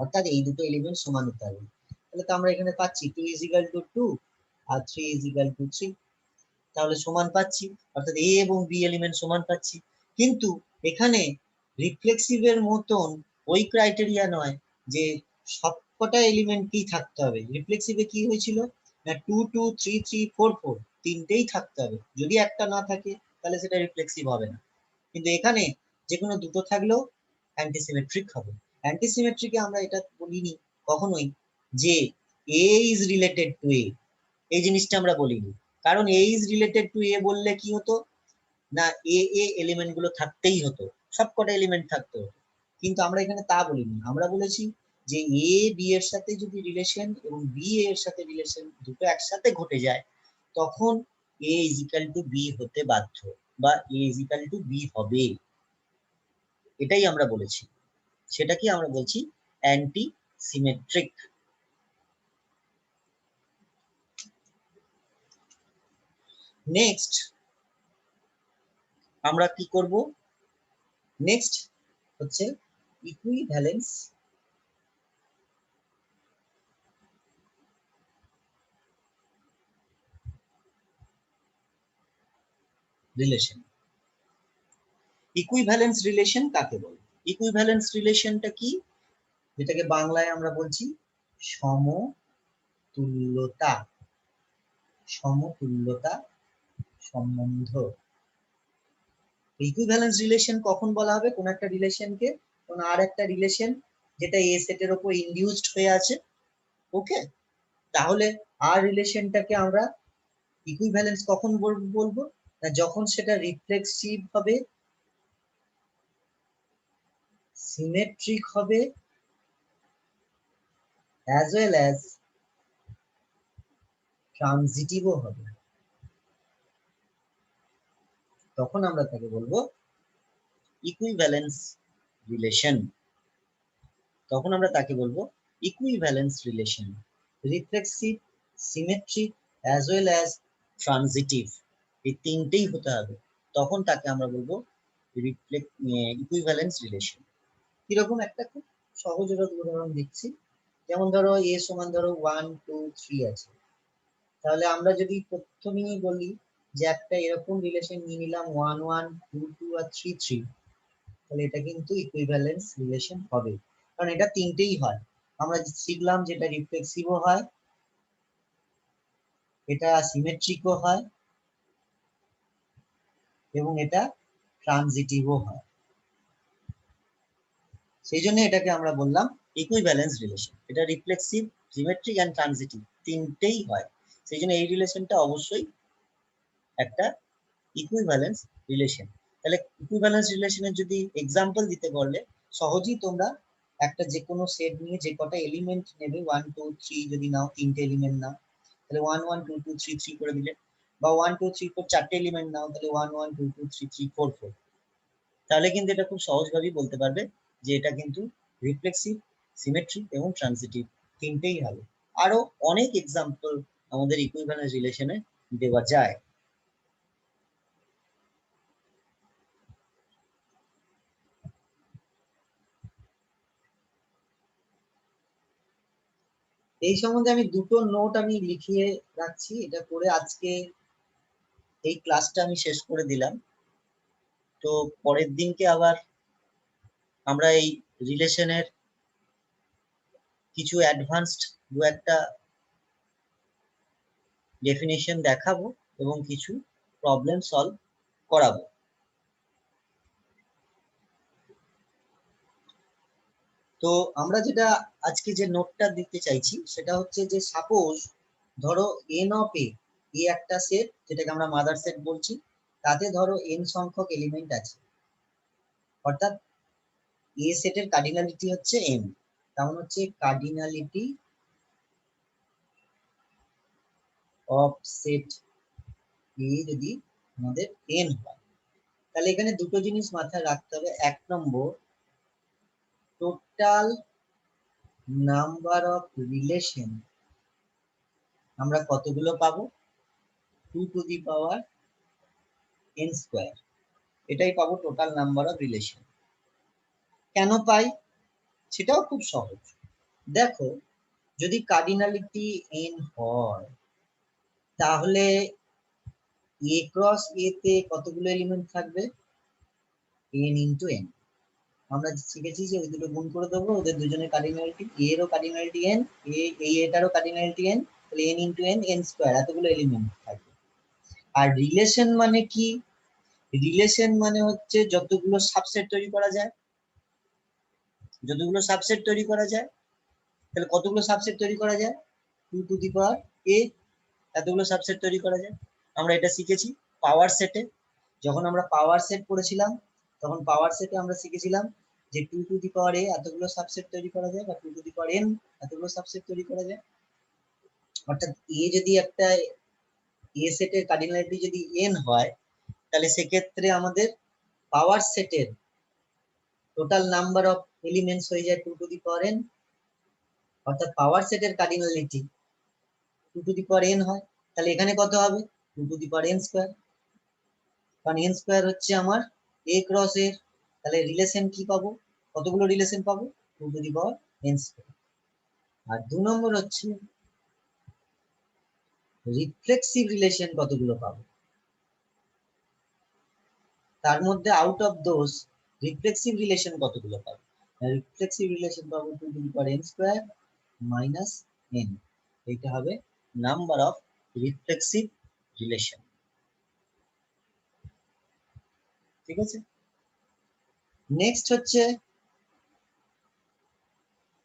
Speaker 1: অর্থাৎ এই দুটো এলিমেন্ট সমান হতে হবে। তাহলে তো আমরা এখানে পাচ্ছি 2 ইজ ইকুয়াল টু 2 আর 3 ইজ ইকুয়াল টু 3, তাহলে সমান পাচ্ছি, অর্থাৎ এ এবং বি এলিমেন্ট সমান পাচ্ছি। কিন্তু এখানে রিফ্লেক্সিভের মতন ওই ক্রাইটেরিয়া নয় যে সবকটা এলিমেন্টকেই থাকতে হবে। রিফ্লেক্সিভে কি হয়েছিল না 2 2 3 3 4 4 তিনটেই থাকতে হবে, যদি একটা না থাকে তাহলে সেটা রিফ্লেক্সিভ হবে না। কিন্তু এখানে যে কোনো দুটো থাকলেও অ্যান্টিসিমেট্রিক হবে। অ্যান্টিসিমেট্রিকে আমরা এটা বলিনি কখনোই যে এ ইজ রিলেটেড টু এ, এই জিনিসটা আমরা বলিনি। কারণ এ ইজ রিলেটেড টু এ বললে কি হতো না, এ এ এলিমেন্ট গুলো থাকতেই হতো, সবকটা এলিমেন্ট থাকতে হতো। কিন্তু আমরা এখানে তা বলিনি, আমরা বলেছি যে এ বি এর সাথে যদি রিলেশন এবং বি এর সাথে রিলেশন দুটো একসাথে ঘটে যায়, তখন এ ইজ ইকাল টু বি হতে বাধ্য, বা এ ইজ ইকাল টু বি হবে, এটাই আমরা বলেছি। সেটা কি আমরা বলছি অ্যান্টি সিমেট্রিক। নেক্সট আমরা কি করব, নেক্সট হচ্ছে ইকুইভ্যালেন্স রিলেশন। ইকুইভ্যালেন্স রিলেশন কাকে বলে? ইকুইভ্যালেন্স রিলেশনটা কি, যেটাকে বাংলায় আমরা বলছি সমতুল্যতা, সমতুল্যতা সম্বন্ধ। ইকুইভ্যালেন্স রিলেশন কখন বলা হবে কোন একটা রিলেশনকে, কোন আর একটা রিলেশন যেটা এ সেটের উপর ইনডিউসড হয়ে আছে, ওকে, তাহলে আর রিলেশনটাকে আমরা ইকুইভ্যালেন্স কখন বলবো না, যখন সেটা রিফ্লেক্সিভ হবে, সিমেট্রিক হবে, অ্যাজ ওয়েল অ্যাজ ট্রানজিটিভও হবে, তখন আমরা তাকে বলবো ইকুইভ্যালেন্স রিলেশন। তখন আমরা তাকে বলবো equivalence relation, reflexive, symmetric, as well as transitive, এই তিনটেই হতে হবে, তখন তাকে আমরা বলবো ইকুইভ্যালেন্স রিলেশন। কিরকম একটা খুব সহজ উদাহরণ দিচ্ছি, যেমন ধরো এ সমান ধরো 1 2 3 আছে, তাহলে আমরা যদি প্রথমেই বলি যে একটা এরকম রিলেশন নিয়ে নিলাম 1 1 2 2 আর 3 3, তাহলে এটা কিন্তু ইকুইভ্যালেন্স রিলেশন হবে, কারণ এটা তিনটেই হয়। আমরা শিখলাম যেটা রিফ্লেক্সিভও হয়, এটা সিমেট্রিকও হয়, এবং এটা ট্রানজিটিভও হয়। সেই জন্য এটাকে আমরা বললাম ইকুইভ্যালেন্স রিলেশন। এটা রিফ্লেক্সিভ, সিমেট্রিক এন্ড ট্রানজিটিভ তিনটেই হয়, সেই জন্য এই রিলেশনটা অবশ্যই একটা ইকুইভ্যালেন্স রিলেশন। তাহলে ইকুইভ্যালেন্স রিলেশনের যদি এক্সাম্পল দিতে বললে, সহজেই তোমরা একটা যে কোনো সেট নিয়ে যে কটা এলিমেন্ট নেবে 1 2 3 যদি নাও, তিনটে এলিমেন্ট নাও তাহলে 1 1 2 2 3 3 করে দিলে, বা 1 2 3 4 চারটে এলিমেন্ট নাও তাহলে 1 1 2 2 3 3 4 4, তাহলে কিন্তু এটা খুব সহজভাবেই বলতে পারবে যে এটা কিন্তু রিফ্লেক্সিভ, সিমেট্রিক এবং ট্রানজিটিভ তিনটেই হবে। আরো অনেক এক্সাম্পল আমাদের ইকুইভ্যালেন্স রিলেশনে দেওয়া যায়। এই সম্বন্ধে আমি দুটো নোট আমি লিখিয়ে রাখছি, এটা করে আজকে এই ক্লাসটা আমি শেষ করে দিলাম। তো পরের দিনকে আবার আমরা এই রিলেশনের কিছু অ্যাডভান্সড দু একটা ডেফিনেশন দেখাবো এবং কিছু প্রবলেম সলভ করাবো। তো আমরা যেটা আজকে যে নোটটা দিতে চাইছি সেটা হচ্ছে যে সাপোজ ধরো এন অফ এ, এ একটা সেট যেটাকে আমরা মাদার সেট বলছি, তাতে ধরো এন সংখ্যক এলিমেন্ট আছে, অর্থাৎ এ সেটের কার্ডিনালিটি হচ্ছে এন, তেমন হচ্ছে কার্ডিনালিটি অফ সেট এ যদি আমাদের এন হয়, তাহলে এখানে দুটো জিনিস মাথায় রাখতে হবে। এক নম্বর, টোটাল নাম্বার অফ রিলেশন আমরা কতগুলো পাবো? 2 to the power n square, এটাই পাবো টোটাল নাম্বার অফ রিলেশন। কেন পাই সেটাও খুব সহজ। দেখো, যদি কার্ডিনালিটি n হয় তাহলে a ক্রস a তে কতগুলো এলিমেন্ট থাকবে? n into n। আমরা শিখেছি যে ওই দুটো গুণ করে দেবো, ওদের দুজনের কার্ডিনালিটি, a এরও কার্ডিনালিটি n, এটারও কার্ডিনালিটি n, তাহলে n into n, n square, এতগুলো এলিমেন্ট থাকবে। আর রিলেশন মানে কি? রিলেশন মানে হচ্ছে যতগুলো সাবসেট তৈরি করা যায়, যতগুলো সাবসেট তৈরি করা যায়। তাহলে কতগুলো সাবসেট তৈরি করা যায়? 2 টু দি পাওয়ার a, এতগুলো সাবসেট তৈরি করা যায়। আমরা এটা শিখেছি পাওয়ার সেটে। যখন আমরা পাওয়ার সেট পড়েছিলাম তখন পাওয়ার সেটে আমরা শিখেছিলাম যে 2 টু দি পাওয়ার a এতগুলো সাবসেট তৈরি করা যায়, বা 2 টু দি পাওয়ার n এতগুলো সাবসেট তৈরি করা যায়। অর্থাৎ a যদি একটা a সেটের কার্ডিনালিটি যদি n হয়, তাহলে সেক্ষেত্রে আমাদের পাওয়ার সেটের টোটাল নাম্বার অফ এলিমেন্টস হয়ে যায় 2 টু দি পাওয়ার n। অর্থাৎ পাওয়ার সেটের cardinality 2 to the power n হয়, তাহলে এখানে কত হবে? 2 to the power n square. কারণ n স্কয়ার হচ্ছে আমার a ক্রস এর, তাহলে রিলেশন কি পাবো? কতগুলো রিলেশন পাবো? 2 to the power n square. আর 2 নম্বর হচ্ছে রিফ্লেক্সিভ রিলেশন কতগুলো পাবো? তার মধ্যে out of those reflexive relation কতগুলো পাবো? রিফ্লেক্সিভ রিলেশন পাবো 2 to the power n square minus n। এটা হবে নাম্বার অফ রিফ্লেক্সিভ রিলেশন। ঠিক আছে, নেক্সট হচ্ছে,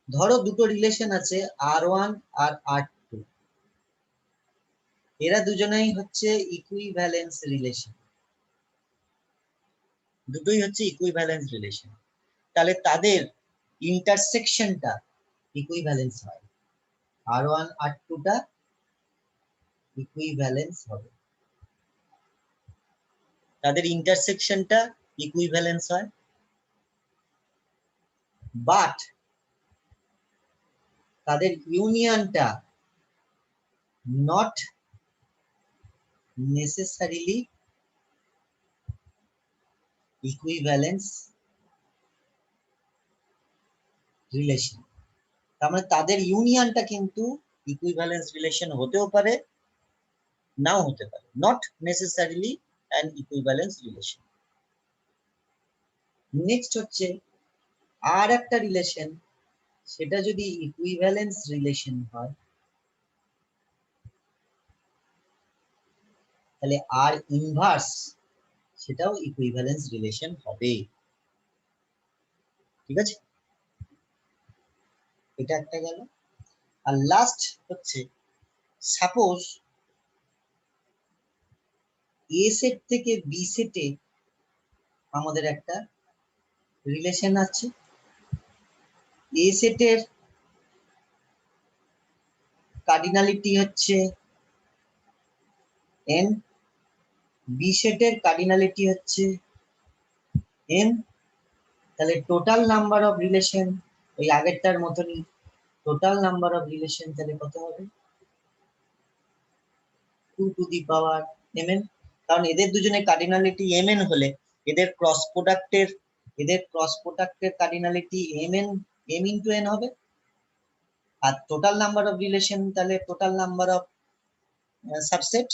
Speaker 1: ধরো দুটো রিলেশন আছে r1 আর r2, এরা দুজনেই হচ্ছে ইকুইভ্যালেন্স রিলেশন, দুটোই হচ্ছে ইকুইভ্যালেন্স রিলেশন। তাহলে তাদের ইন্টারসেকশনটা ইকুইভ্যালেন্স হয়, r1 r2 টা ইকুইভ্যালেন্স হবে, তাদের ইন্টারসেকশনটা ইকুইভ্যালেন্স হয়। বাট তাদের ইউনিয়নটা নট নেসেসারিলি ইকুইভ্যালেন্স রিলেশন। তার মানে তাদের ইউনিয়নটা কিন্তু ইকুইভ্যালেন্স রিলেশন হতেও পারে, নাও হতে পারে, not necessarily an equivalence relation. Next হচ্ছে আর একটা রিলেশন, সেটা যদি ইকুইভ্যালেন্স রিলেশন হয় তাহলে আর ইনভার্স সেটাও ইকুইভ্যালেন্স রিলেশন হবে। ঠিক আছে, এটা একটা গেল। আর লাস্ট হচ্ছে, সাপোজ এ সেট থেকে বি সেটে আমাদের একটা রিলেশন আছে, এ সেটের কার্ডিনালিটি হচ্ছে n, বি সেটের কার্ডিনালিটি হচ্ছে n। তাহলে টোটাল নাম্বার অফ রিলেশন ওই আগেরটার মতনই, টোটাল নাম্বার অফ রিলেশন তাহলে কত হবে? 2 টু দি পাওয়ার mn। কারণ এদের দুজনের কার্ডিনালিটি mn হলে এদের ক্রস প্রোডাক্টের cardinality mn, m into n হবে। আর টোটাল নাম্বার অফ রিলেশন তাহলে টোটাল নাম্বার অফ সাবসেট,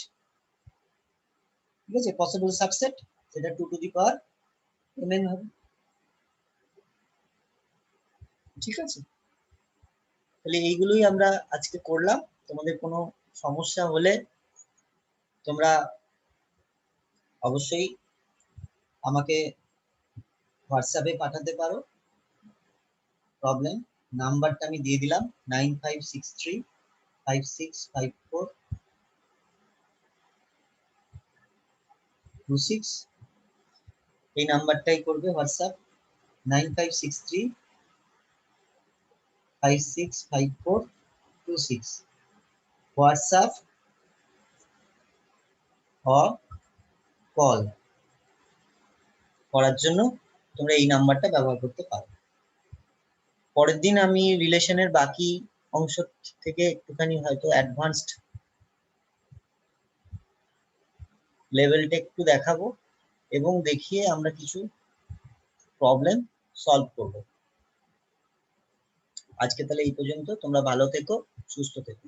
Speaker 1: ঠিক আছে, পসিবল সাবসেট, সেটা 2 টু দি পাওয়ার mn হবে। ঠিক আছে, তাহলে এইগুলোই আমরা আজকে করলাম। তোমাদের কোনো সমস্যা হলে তোমরা অবশ্যই আমাকে হোয়াটসঅ্যাপে পাঠাতে পারো, প্রবলেম। নাম্বারটা আমি দিয়ে দিলাম 9563565426। এই নাম্বারটাই করবে হোয়াটসঅ্যাপ, 9563565426। হোয়াটসঅ্যাপ or কল করার জন্য তোমরা এই নাম্বারটা ব্যবহার করতে পারো। পরের দিন আমি রিলেশনের বাকি অংশ থেকে একটুখানি হয়তো অ্যাডভান্সড লেভেলটা একটু দেখাবো এবং দেখিয়ে আমরা কিছু প্রবলেম সলভ করব। আজকে তাহলে এই পর্যন্ত। তোমরা ভালো থেকো, সুস্থ থেকো।